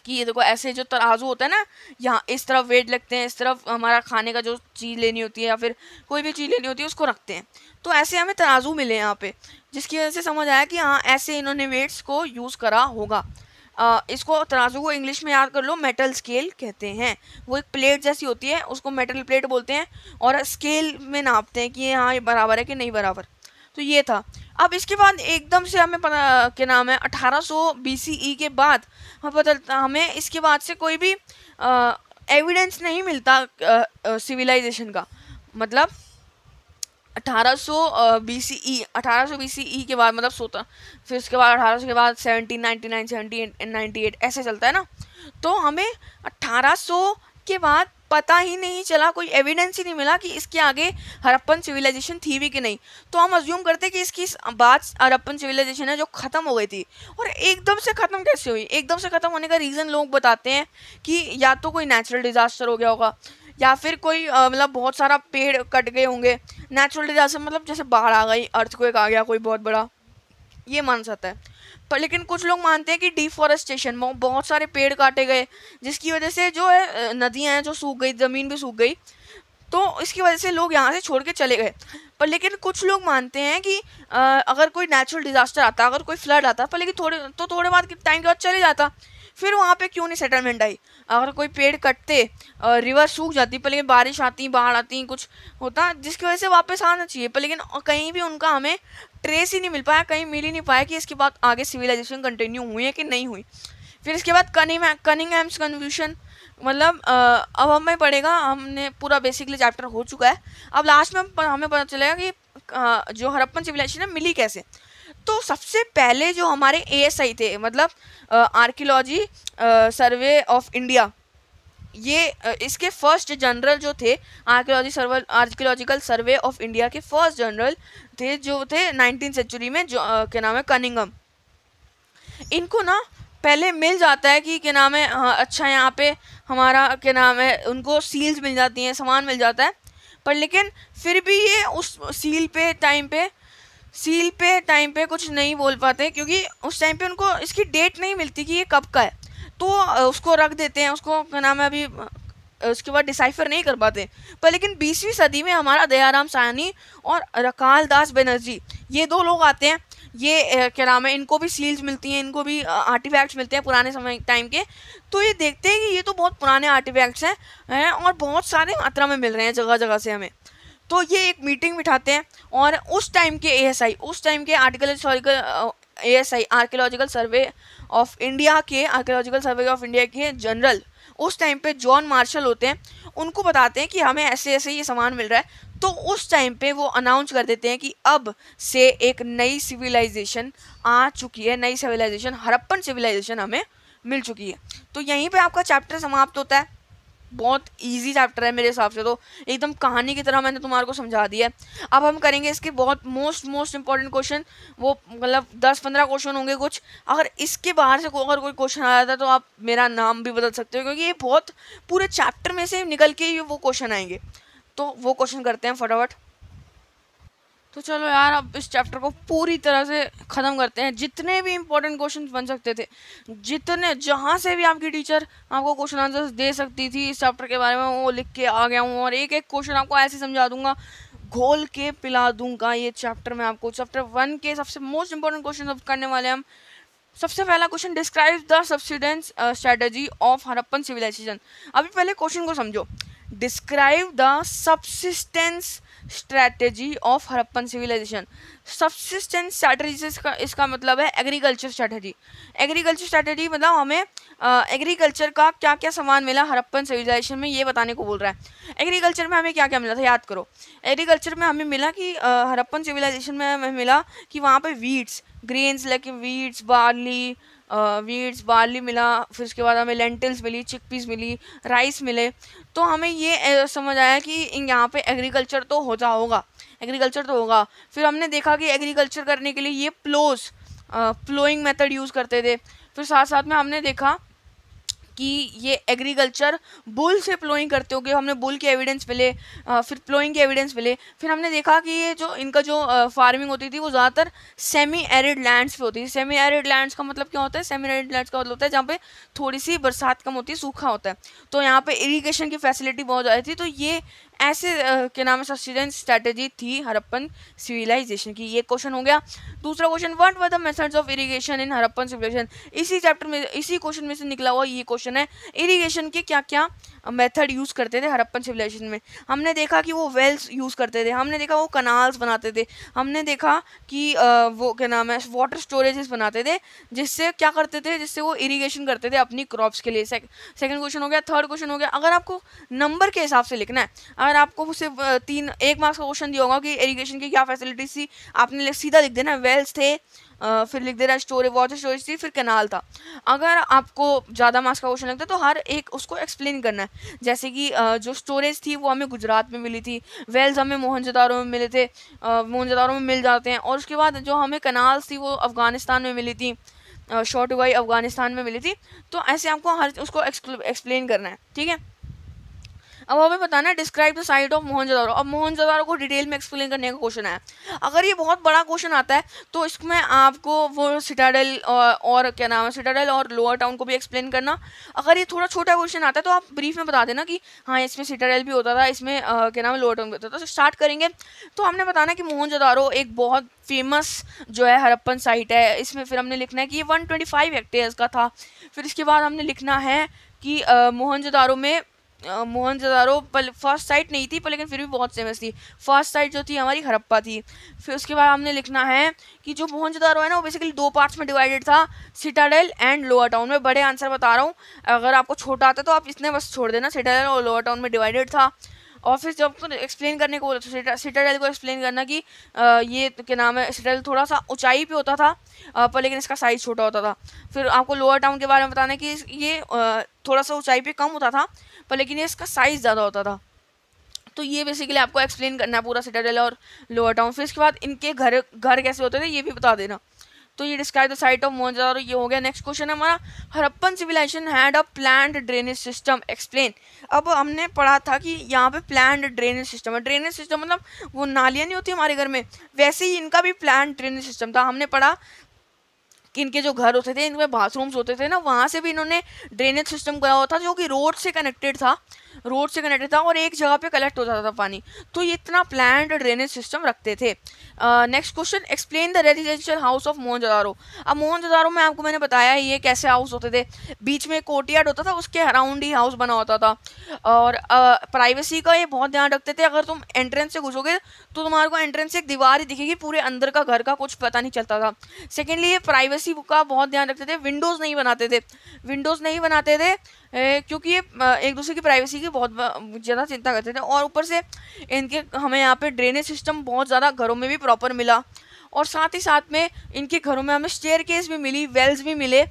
कि ये देखो ऐसे जो तराजू होता है ना, यहाँ इस तरफ वेट लगते हैं, इस तरफ हमारा खाने का जो चीज़ लेनी होती है या फिर कोई भी चीज़ लेनी होती है उसको रखते हैं, तो ऐसे हमें तराजू मिले यहाँ पे, जिसकी वजह से समझ आया कि हाँ ऐसे इन्होंने वेट्स को यूज़ करा होगा। इसको तराजू को इंग्लिश में याद कर लो, मेटल स्केल कहते हैं। वो एक प्लेट जैसी होती है, उसको मेटल प्लेट बोलते हैं, और स्केल में नापते हैं कि हाँ ये बराबर है कि नहीं बराबर। तो ये था। अब इसके बाद एकदम से हमें पता क्या नाम है 1800 BCE के बाद हमें इसके बाद से कोई भी एविडेंस नहीं मिलता सिविलाइजेशन का, मतलब 1800 BCE के बाद, मतलब 17, फिर उसके बाद 1800 के बाद 1799, 1798 ऐसे चलता है ना, तो हमें 1800 के बाद पता ही नहीं चला, कोई एविडेंस ही नहीं मिला कि इसके आगे हड़प्पन सिविलाइजेशन थी भी कि नहीं। तो हम अज्यूम करते हैं कि इसकी बात हड़प्पन सिविलाइजेशन है जो ख़त्म हो गई थी। और एकदम से ख़त्म कैसे हुई? एकदम से ख़त्म होने का रीज़न लोग बताते हैं कि या तो कोई नेचुरल डिज़ास्टर हो गया होगा, या फिर कोई मतलब बहुत सारा पेड़ कट गए होंगे। नेचुरल डिज़ास्टर मतलब जैसे बाढ़ आ गई, अर्थक्वेक आ गया कोई बहुत बड़ा, ये मान सकता है। पर लेकिन कुछ लोग मानते हैं कि डिफॉरेस्टेशन, बहुत सारे पेड़ काटे गए, जिसकी वजह से जो है नदियां हैं जो सूख गई, ज़मीन भी सूख गई। तो इसकी वजह से लोग यहाँ से छोड़ के चले गए। पर लेकिन कुछ लोग मानते हैं कि अगर कोई नेचुरल डिजास्टर आता, अगर कोई फ्लड आता, पर लेकिन थोड़े बाद टाइम के बाद चले जाता, फिर वहाँ पे क्यों नहीं सेटलमेंट आई? अगर कोई पेड़ कटते, रिवर सूख जाती, पर लेकिन बारिश आती, बाढ़ आती, कुछ होता जिसकी वजह से वापस आना चाहिए, पर लेकिन कहीं भी उनका हमें ट्रेस ही नहीं मिल पाया, कहीं मिल ही नहीं पाया कि इसके बाद आगे सिविलाइजेशन कंटिन्यू हुई है कि नहीं हुई। फिर इसके बाद कनिंगहैम्स कन्फ्यूजन, मतलब अब हमें पड़ेगा, हमने पूरा बेसिकली चैप्टर हो चुका है, अब लास्ट में हमें पता चलेगा कि जो हड़प्पन सिविलाइजेशन है मिली कैसे। तो सबसे पहले जो हमारे ASI थे, मतलब आर्कियोलॉजी सर्वे ऑफ इंडिया, ये इसके फर्स्ट जनरल जो थे, आर्कियोलॉजिकल सर्वे ऑफ इंडिया के फर्स्ट जनरल थे जो थे 19th सेंचुरी में, जो क्या नाम है, कनिंघम। इनको ना पहले मिल जाता है कि क्या नाम है, हाँ अच्छा यहाँ पे हमारा क्या नाम है, उनको सील्स मिल जाती हैं, सामान मिल जाता है, पर लेकिन फिर भी ये उस सील पे टाइम पे कुछ नहीं बोल पाते, क्योंकि उस टाइम पे उनको इसकी डेट नहीं मिलती कि ये कब का है, तो उसको रख देते हैं, उसको क्या नाम है, अभी उसके बाद डिसाइफर नहीं कर पाते। पर लेकिन 20वीं सदी में हमारा दयाराम साहनी और रकाल दास बनर्जी, ये दो लोग आते हैं, ये क्या नाम है, इनको भी सील्स मिलती हैं, इनको भी आर्टिफैक्ट्स मिलते हैं पुराने समय टाइम के। तो ये देखते हैं कि ये तो बहुत पुराने आर्टिफैक्ट्स हैं और बहुत सारे मात्रा में मिल रहे हैं जगह जगह से हमें। तो ये एक मीटिंग बिठाते हैं और उस टाइम के ASI, उस टाइम के ASI archaeological survey of India के जनरल, उस टाइम पे जॉन मार्शल होते हैं, उनको बताते हैं कि हमें ऐसे ऐसे ये सामान मिल रहा है। तो उस टाइम पे वो अनाउंस कर देते हैं कि अब से एक नई सिविलाइजेशन आ चुकी है, नई सिविलाइजेशन हड़प्पन सिविलाइजेशन हमें मिल चुकी है। तो यहीं पे आपका चैप्टर समाप्त होता है। बहुत इजी चैप्टर है मेरे हिसाब से, तो एकदम कहानी की तरह मैंने तुम्हारे को समझा दिया है। अब हम करेंगे इसके बहुत मोस्ट इंपॉर्टेंट क्वेश्चन, वो मतलब 10-15 क्वेश्चन होंगे कुछ। अगर इसके बाहर से अगर कोई क्वेश्चन आ जाता है तो आप मेरा नाम भी बदल सकते हो, क्योंकि ये बहुत पूरे चैप्टर में से निकल के ही वो क्वेश्चन आएंगे। तो वो क्वेश्चन करते हैं फटाफट। तो चलो यार, अब इस चैप्टर को पूरी तरह से ख़त्म करते हैं। जितने भी इंपॉर्टेंट क्वेश्चन बन सकते थे, जितने जहाँ से भी आपकी टीचर आपको क्वेश्चन आंसर्स दे सकती थी इस चैप्टर के बारे में, वो लिख के आ गया हूँ, और एक एक क्वेश्चन आपको ऐसे समझा दूंगा, घोल के पिला दूंगा ये चैप्टर में आपको। चैप्टर 1 के सबसे मोस्ट इंपॉर्टेंट क्वेश्चन अब करने वाले हम। सबसे पहला question, describe the subsidence strategy of Harappan civilisation. अभी पहले क्वेश्चन को समझो। Describe the subsistence strategy of Harappan civilisation. Subsistence strategy से इसका मतलब है एग्रीकल्चर स्ट्रैटेजी। एग्रीकल्चर स्ट्रैटेजी मतलब हमें एग्रीकल्चर का क्या क्या सामान मिला हड़प्पन सिविलाइजेशन में, ये बताने को बोल रहा है। एग्रीकल्चर में हमें क्या क्या मिला था, याद करो। एग्रीकल्चर में हमें मिला कि हड़प्पन सिविलाइजेशन में हमें मिला कि वहाँ पे weeds, grains like weeds, barley मिला। फिर उसके बाद हमें लेंटिल्स मिली, चिकपीस मिली, राइस मिले। तो हमें ये समझ आया कि यहाँ पे एग्रीकल्चर तो होगा। फिर हमने देखा कि एग्रीकल्चर करने के लिए ये प्लोइंग मेथड यूज़ करते थे। फिर साथ साथ में हमने देखा कि ये एग्रीकल्चर बुल से प्लोइंग करते होंगे, हमने बुल के एविडेंस मिले, फिर प्लोइंग के एविडेंस मिले। फिर हमने देखा कि ये जो इनका जो फार्मिंग होती थी वो ज़्यादातर सेमी एरिड लैंड्स पे होती थी। सेमी एरिड लैंड्स का मतलब क्या होता है? सेमी एरिड लैंड्स का मतलब होता है जहाँ पे थोड़ी सी बरसात कम होती है, सूखा होता है, तो यहाँ पे इरीगेशन की फैसिलिटी बहुत ज़्यादा थी। तो ये ऐसे क्या नाम है सस्टेनेंस स्ट्रैटेजी थी हड़प्पन सिविलाइजेशन की। ये क्वेश्चन हो गया। दूसरा question, what were the methods of irrigation in Harappan civilization. इसी चैप्टर में, इसी क्वेश्चन में से निकला हुआ ये क्वेश्चन है। इरिगेशन के क्या क्या मेथड यूज़ करते थे हड़प्पन सिविलाइजेशन में। हमने देखा कि वो वेल्स यूज़ करते थे, हमने देखा वो कनाल्स बनाते थे, हमने देखा कि वो क्या नाम है वाटर स्टोरेजेस बनाते थे, जिससे क्या करते थे, जिससे वो इरिगेशन करते थे अपनी क्रॉप्स के लिए। सेकंड क्वेश्चन हो गया। थर्ड क्वेश्चन हो गया, अगर आपको नंबर के हिसाब से लिखना है, अगर आपको सिर्फ 1 मार्क्स का क्वेश्चन दिया होगा कि इरिगेशन की क्या फैसिलिटीज थी, आपने सीधा लिख देना वेल्स थे, फिर लिख देना वाटर स्टोरेज थी, फिर कैनाल था। अगर आपको ज़्यादा मार्क्स का क्वेश्चन लगता है तो हर एक उसको एक्सप्लेन करना है। जैसे कि जो स्टोरेज थी वो हमें गुजरात में मिली थी, वेल्स हमें मोहनजोदारो में मिले थे, मोहनजोदारो में मिल जाते हैं, और उसके बाद जो हमें कैनाल्स थी वो अफ़गानिस्तान में मिली थी, शॉर्टवाई अफ़गानिस्तान में मिली थी। तो ऐसे आपको हर उसको एक्सप्लेन करना है, ठीक है। अब हमें बताना है describe the site of Mohenjodaro. अब मोहनजोदारो को डिटेल में एक्सप्लेन करने का क्वेश्चन है। अगर ये बहुत बड़ा क्वेश्चन आता है तो इसमें आपको वो सिटाडेल और क्या नाम है, सिटाडेल और लोअर टाउन को भी एक्सप्लेन करना। अगर ये थोड़ा छोटा क्वेश्चन आता है तो आप ब्रीफ में बता देना कि हाँ इसमें सिटाडेल भी होता था, इसमें क्या नाम है लोअर टाउन भी होता था। तो स्टार्ट करेंगे। तो हमने बताना कि मोहनजोदारो एक बहुत फेमस जो है हड़प्पन साइट है। इसमें फिर हमने लिखना है कि ये 125 हेक्टेयर्स का था। फिर इसके बाद हमने लिखना है कि मोहनजोदारो में मोहनजोदारो फर्स्ट साइट नहीं थी पर लेकिन फिर भी बहुत फेमस थी। फर्स्ट साइट जो थी हमारी हड़प्पा थी। फिर उसके बाद हमने लिखना है कि जो मोहनजोदारो है ना वो बेसिकली 2 पार्ट्स में डिवाइडेड था, सिटाडेल एंड लोअर टाउन। में बड़े आंसर बता रहा हूँ, अगर आपको छोटा आता है तो आप इसने बस छोड़ देना, सिटाडेल और लोअर टाउन में डिवाइडेड था। और फिर जब तो एक्सप्लेन करने को बोले तो सिटाडेल को एक्सप्लेन करना कि ये क्या नाम है, सिटाडेल थोड़ा सा ऊंचाई पे होता था पर लेकिन इसका साइज़ छोटा होता था। फिर आपको लोअर टाउन के बारे में बताना है कि ये थोड़ा सा ऊंचाई पे कम होता था पर लेकिन ये इसका साइज़ ज़्यादा होता था। तो ये बेसिकली आपको एक्सप्लेन करना है पूरा सिटाडेल और लोअर टाउन। फिर इसके बाद इनके घर घर कैसे होते थे ये भी बता देना। तो ये describe the site of Mohenjodaro ये हो गया। नेक्स्ट क्वेश्चन है हमारा, Harappan civilization had a planned drainage system explain. अब हमने पढ़ा था कि यहाँ पे प्लान्ड ड्रेनेज सिस्टम है। ड्रेनेज सिस्टम मतलब वो नालियाँ नहीं होती हमारे घर में, वैसे ही इनका भी प्लान्ड ड्रेनेज सिस्टम था। हमने पढ़ा कि इनके जो घर होते थे इनमें बाथरूम्स होते थे ना, वहाँ से भी इन्होंने ड्रेनेज सिस्टम कराया हुआ था जो कि रोड से कनेक्टेड था, रोड से कनेक्टेड था और एक जगह पे कलेक्ट हो जाता था पानी। तो ये इतना प्लान्ड ड्रेनेज सिस्टम रखते थे। Next question, explain the residential house of Mohenjodaro. अब मोहनजोदारो में आपको मैंने बताया ये कैसे हाउस होते थे। बीच में कोर्टयार्ड होता था, उसके अराउंड ही हाउस बना होता था और प्राइवेसी का ये बहुत ध्यान रखते थे। अगर तुम एंट्रेंस से घुसोगे तो तुम्हारे को एंट्रेंस से एक दीवार ही दिखेगी, पूरे अंदर का घर का कुछ पता नहीं चलता था। सेकेंडली ये प्राइवेसी का बहुत ध्यान रखते थे। विंडोज़ नहीं बनाते थे, विंडोज़ नहीं बनाते थे क्योंकि ये एक दूसरे की प्राइवेसी की बहुत ज़्यादा चिंता करते थे। और ऊपर से इनके हमें यहाँ पे ड्रेनेज सिस्टम बहुत ज़्यादा घरों में भी प्रॉपर मिला और साथ ही साथ में इनके घरों में हमें स्टेयरकेस भी मिली, वेल्स भी मिले।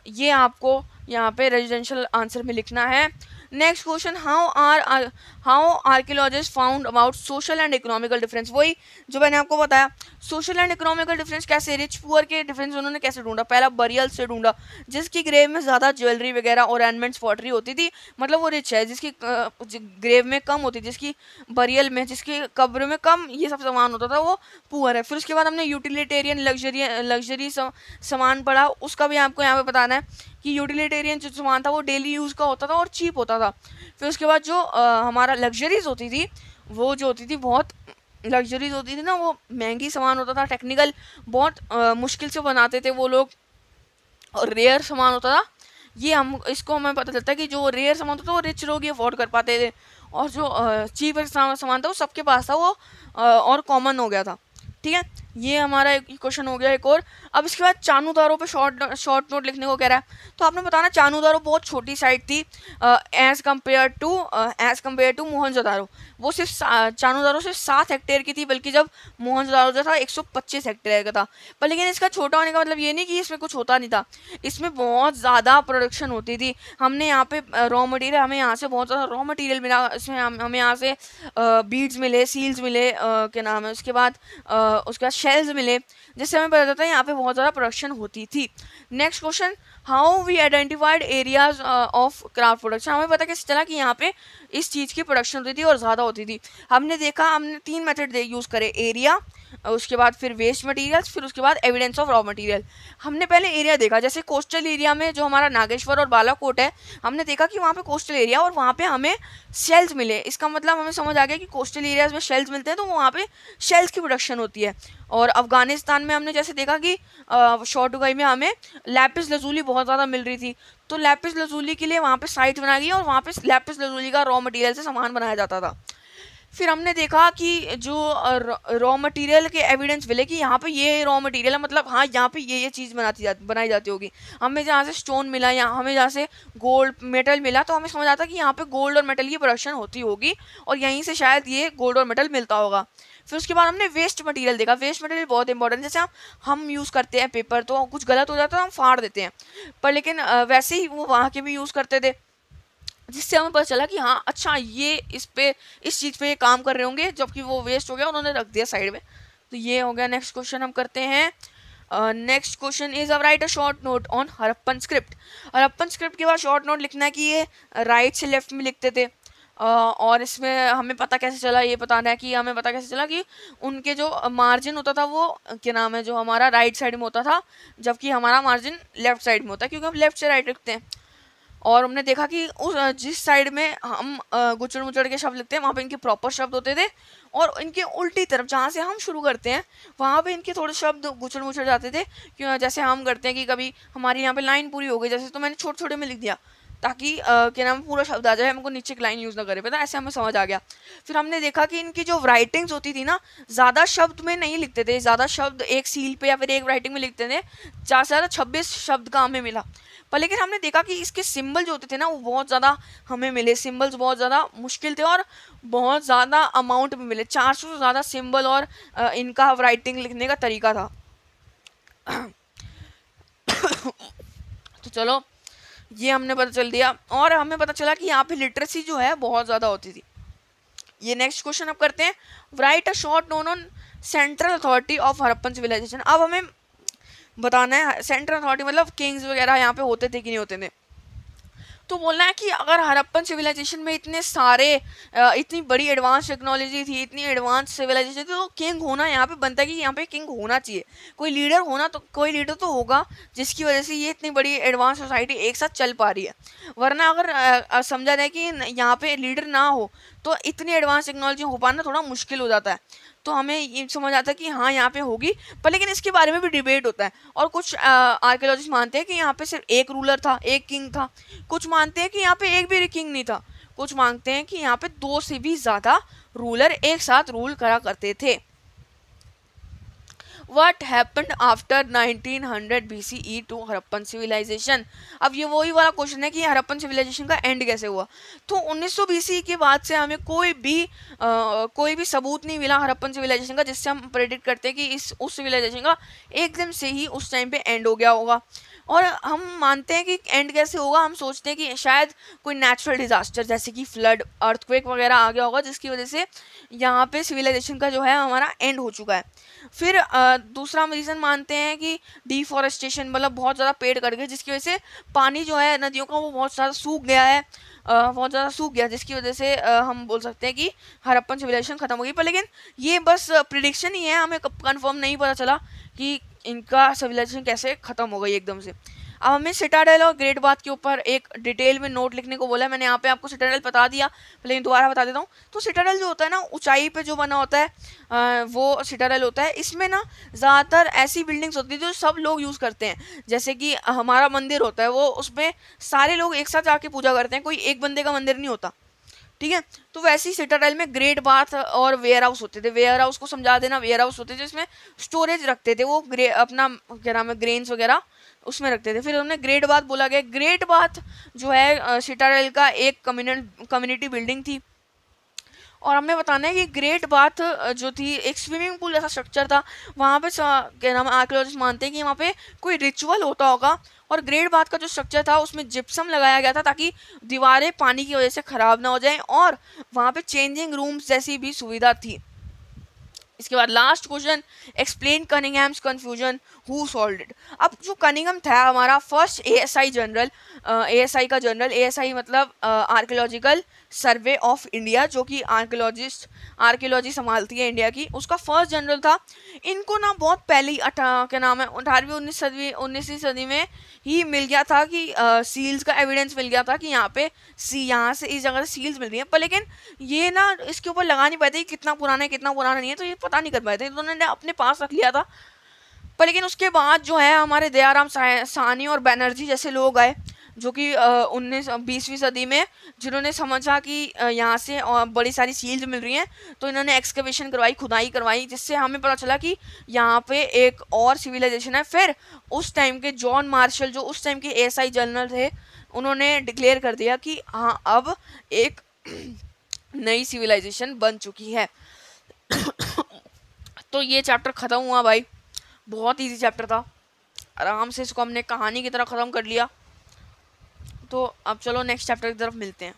ये आपको यहाँ पे रेजिडेंशियल आंसर में लिखना है। Next question, how archaeologist found about social and economical difference. वही जो मैंने आपको बताया, सोशल एंड इकोनॉमिकल डिफरेंस कैसे, रिच पुअर के डिफरेंस उन्होंने कैसे ढूंढा। पहला बरियल से ढूंढा, जिसकी ग्रेव में ज़्यादा ज्वेलरी वगैरह ऑर्नामेंट्स पॉटरी होती थी मतलब वो रिच है, जिसकी ग्रेव में कम होती, जिसकी बरियल में, जिसकी कब्र में कम ये सब सामान होता था वो पुअर है। फिर उसके बाद हमने यूटिलिटेरियन लग्जरी सामान पढ़ा, उसका भी आपको यहाँ पे बताना है कि यूटिलिटेरियन जो सामान था वो डेली यूज़ का होता था और चीप होता था। फिर उसके बाद जो हमारा लग्जरीज होती थी वो जो होती थी बहुत लग्जरीज होती थी ना, वो महंगी सामान होता था, टेक्निकल बहुत मुश्किल से बनाते थे वो लोग और रेयर सामान होता था। ये हम इसको हमें पता चलता है कि जो रेयर सामान होता था वो रिच लोग ही अफोर्ड कर पाते थे और जो चीप सामान था वो सबके पास था, वो और कॉमन हो गया था। ठीक है, ये हमारा एक क्वेश्चन हो गया एक और। अब इसके बाद चानूदारो पे शॉर्ट नोट लिखने को कह रहा है। तो आपने बताना चानूदारो बहुत छोटी साइट थी एज कम्पेयर टू मोहनजोदारो। वो सिर्फ चानूदारो सिर्फ 7 हेक्टेयर की थी, बल्कि जब मोहनजोदारो जो था 125 हेक्टेयर का था। पर लेकिन इसका छोटा होने का मतलब ये नहीं कि इसमें कुछ होता नहीं था, इसमें बहुत ज़्यादा प्रोडक्शन होती थी। हमने यहाँ पे रॉ मटेरियल, हमें यहाँ से बहुत ज़्यादा रॉ मटेरियल मिला। इसमें हमें यहाँ से बीड्स मिले, सील्स मिले, क्या नाम है उसके बाद उसके बाद शेल्स मिले, जिससे हमें पता चलता है यहाँ पे बहुत ज़्यादा प्रोडक्शन होती थी। Next question, how we identified areas of craft production. हमें पता कैसे चला कि यहाँ पे इस चीज़ की प्रोडक्शन होती थी और ज़्यादा होती थी। हमने देखा, हमने 3 मेथड यूज़ करे, एरिया, उसके बाद फिर वेस्ट मटेरियल्स, फिर उसके बाद एविडेंस ऑफ रॉ मटेरियल। हमने पहले एरिया देखा, जैसे कोस्टल एरिया में जो हमारा नागेश्वर और बालाकोट है, हमने देखा कि वहाँ पे कोस्टल एरिया और वहाँ पे हमें शेल्स मिले। इसका मतलब हमें समझ आ गया कि कोस्टल एरियाज में शेल्स मिलते हैं तो वहाँ पे शेल्स की प्रोडक्शन होती है। और अफगानिस्तान में हमने जैसे देखा कि शॉर्टुगाई में हमें लैपिस लजूली बहुत ज़्यादा मिल रही थी, तो लैपिस लजूली के लिए वहाँ पे साइट बनाई गई और वहाँ पे लैपिस लजूली का रॉ मटेरियल से सामान बनाया जाता था। फिर हमने देखा कि जो रॉ मटेरियल के एविडेंस मिले कि यहाँ पे ये रॉ मटेरियल है, मतलब हाँ यहाँ पे ये चीज़ बनाई जाती होगी। हमें जहाँ से स्टोन मिला या हमें जहाँ से गोल्ड मेटल मिला तो हमें समझ आता कि यहाँ पे गोल्ड और मेटल की प्रोडक्शन होती होगी और यहीं से शायद ये गोल्ड और मेटल मिलता होगा। फिर उसके बाद हमने वेस्ट मटेरियल देखा। वेस्ट मटेरियल बहुत इंपॉर्टेंट, जैसे हम यूज़ करते हैं पेपर, तो कुछ गलत हो जाता है तो हम फाड़ देते हैं, पर लेकिन वैसे ही वो वहाँ के भी यूज़ करते थे, जिससे हमें पता चला कि हाँ अच्छा ये इस चीज़ पे ये काम कर रहे होंगे, जबकि वो वेस्ट हो गया, उन्होंने रख दिया साइड में। तो ये हो गया। नेक्स्ट क्वेश्चन हम करते हैं। नेक्स्ट क्वेश्चन इज अब right a short note on Harappan script. Harappan script के बाद शॉर्ट नोट लिखना है कि ये राइट से लेफ्ट में लिखते थे। और इसमें हमें पता कैसे चला, ये बताना है कि हमें पता कैसे चला कि उनके जो मार्जिन होता था वो क्या नाम है, जो हमारा राइट साइड में होता था, जबकि हमारा मार्जिन लेफ्ट साइड में होता है, क्योंकि हम लेफ्ट से राइट लिखते हैं। और हमने देखा कि उस जिस साइड में हम गुचड़ मुचड़ के शब्द लिखते हैं वहाँ पे इनके प्रॉपर शब्द होते थे, और इनके उल्टी तरफ जहाँ से हम शुरू करते हैं वहाँ पे इनके थोड़े शब्द गुचड़ मुचड़ जाते थे। क्यों, जैसे हम करते हैं कि कभी हमारी यहाँ पे लाइन पूरी हो गई, जैसे तो मैंने छोटे छोटे में लिख दिया ताकि क्या नाम पूरा शब्द आ जाए, हमको नीचे की लाइन यूज़ ना करे, पता ऐसे हमें समझ आ गया। फिर हमने देखा कि इनकी जो राइटिंग्स होती थी ना, ज़्यादा शब्द में नहीं लिखते थे, ज़्यादा शब्द एक सील पे या फिर एक राइटिंग में लिखते थे, ज़्यादा से ज़्यादा 26 शब्द का हमें मिला। पर लेकिन हमने देखा कि इसके सिंबल जो होते थे ना वो बहुत ज़्यादा हमें मिले, सिंबल्स बहुत ज़्यादा मुश्किल थे और बहुत ज़्यादा अमाउंट में मिले, 400 से ज़्यादा सिंबल और इनका राइटिंग लिखने का तरीका था। तो चलो ये हमने पता चल दिया, और हमें पता चला कि यहाँ पे लिटरेसी जो है बहुत ज़्यादा होती थी। ये नेक्स्ट क्वेश्चन अब करते हैं, write a short note on central authority of Harappan civilization. अब हमें बताना है सेंट्रल अथॉरिटी मतलब किंग्स वगैरह यहाँ पे होते थे कि नहीं होते थे। तो बोलना है कि अगर हड़प्पन सिविलाइजेशन में इतने सारे इतनी बड़ी एडवांस टेक्नोलॉजी थी, इतनी एडवांस सिविलाइजेशन थी, तो किंग होना यहाँ पे बनता है कि यहाँ पे किंग होना चाहिए, कोई लीडर होना, तो कोई लीडर तो होगा जिसकी वजह से ये इतनी बड़ी एडवांस सोसाइटी एक साथ चल पा रही है। वरना अगर समझा जाए कि यहाँ पे लीडर ना हो तो इतनी एडवांस टेक्नोलॉजी हो पाना थोड़ा मुश्किल हो जाता है। तो हमें ये समझ आता है कि हाँ यहाँ पे होगी, पर लेकिन इसके बारे में भी डिबेट होता है। और कुछ आर्कियोलॉजिस्ट मानते हैं कि यहाँ पे सिर्फ एक रूलर था, एक किंग था, कुछ मानते हैं कि यहाँ पे एक भी किंग नहीं था, कुछ मानते हैं कि यहाँ पे 2 से भी ज़्यादा रूलर एक साथ रूल करा करते थे। What happened after 1900 BCE to Harappan civilization. अब ये वही वाला क्वेश्चन है कि हड़प्पन सिविलाइजेशन का एंड कैसे हुआ। तो 1900 BCE के बाद से हमें कोई भी सबूत नहीं मिला हड़प्पन सिविलाइजेशन का जिससे हम प्रेडिक्ट करते हैं कि उस सिविलाइजेशन का एकदम से ही उस टाइम पे एंड हो गया होगा। और हम मानते हैं कि एंड कैसे होगा, हम सोचते हैं कि शायद कोई नेचुरल डिजास्टर जैसे कि फ्लड, अर्थक्वेक वगैरह आ गया होगा, जिसकी वजह से यहाँ पे सिविलाइजेशन का जो है हमारा एंड हो चुका है। फिर दूसरा हम रीज़न मानते हैं कि डिफॉरेस्टेशन, मतलब बहुत ज़्यादा पेड़ कट गए जिसकी वजह से पानी जो है नदियों का वो बहुत ज़्यादा सूख गया है, बहुत ज़्यादा सूख गया, जिसकी वजह से हम बोल सकते हैं कि हड़प्पन सिविलाइजेशन ख़त्म हो गई। पर लेकिन ये बस प्रिडिक्शन ही है, हमें कंफर्म नहीं पता चला कि इनका सिविलाइजेशन कैसे ख़त्म हो गई एकदम से। अब हमें सिटाडेल और ग्रेट बाथ के ऊपर एक डिटेल में नोट लिखने को बोला है। मैंने यहाँ पे आपको सिटाडेल बता दिया, लेकिन दोबारा बता देता हूँ। तो सिटाडेल जो होता है ना, ऊंचाई पे जो बना होता है वो सिटाडेल होता है। इसमें ना ज़्यादातर ऐसी बिल्डिंग्स होती है जो सब लोग यूज़ करते हैं, जैसे कि हमारा मंदिर होता है वो उसमें सारे लोग एक साथ आके पूजा करते हैं, कोई एक बंदे का मंदिर नहीं होता, ठीक है। तो वैसे ही सिटाडेल में ग्रेट बाथ और वेयर हाउस होते थे। वेयर हाउस को समझा देना, वेयर हाउस होते थे जिसमें स्टोरेज रखते थे वो अपना क्या नाम है ग्रेन्स वगैरह उसमें रखते थे। फिर हमने ग्रेट बाथ बोला गया। ग्रेट बाथ जो है सिटाडेल का एक कम्युनिटी बिल्डिंग थी। और हमें बताना है कि ग्रेट बाथ जो थी एक स्विमिंग पूल जैसा स्ट्रक्चर था। वहाँ पे क्या नाम आर्कियोलॉजिस्ट मानते हैं कि वहाँ पे कोई रिचुअल होता होगा। और ग्रेट बाथ का जो स्ट्रक्चर था उसमें जिप्सम लगाया गया था ताकि दीवारें पानी की वजह से ख़राब ना हो जाएं, और वहाँ पे चेंजिंग रूम्स जैसी भी सुविधा थी। इसके बाद last question, explain Cunningham's confusion, who solved it. अब जो कनिंगहम था हमारा फर्स्ट एएसआई जनरल, एएसआई का जनरल, एएसआई मतलब आर्कियोलॉजिकल सर्वे ऑफ इंडिया, जो कि आर्कियोलॉजी संभालती है इंडिया की, उसका फर्स्ट जनरल था। इनको ना बहुत पहले ही क्या नाम है 18वीं 19वीं सदी में ही मिल गया था कि सील्स का एविडेंस मिल गया था कि यहाँ से इस जगह से सील्स मिल रही हैं। पर लेकिन ये ना इसके ऊपर लगा नहीं पाए थे कितना पुराना है कितना पुराना नहीं है, तो ये पता नहीं कर पाए थे, तो उन्होंने अपने पास रख लिया था। पर लेकिन उसके बाद जो है हमारे दयाराम साहनी और बैनर्जी जैसे लोग आए, जो कि 20वीं सदी में, जिन्होंने समझा कि यहाँ से बड़ी सारी सील्स मिल रही हैं, तो इन्होंने एक्सकवेशन करवाई, खुदाई करवाई, जिससे हमें पता चला कि यहाँ पे एक और सिविलाइजेशन है। फिर उस टाइम के जॉन मार्शल, जो उस टाइम के एएसआई जनरल थे, उन्होंने डिक्लेयर कर दिया कि हाँ अब एक नई सिविलाइजेशन बन चुकी है। तो ये चैप्टर ख़त्म हुआ भाई, बहुत इजी चैप्टर था, आराम से इसको हमने कहानी की तरह ख़त्म कर लिया। तो अब चलो नेक्स्ट चैप्टर की तरफ मिलते हैं।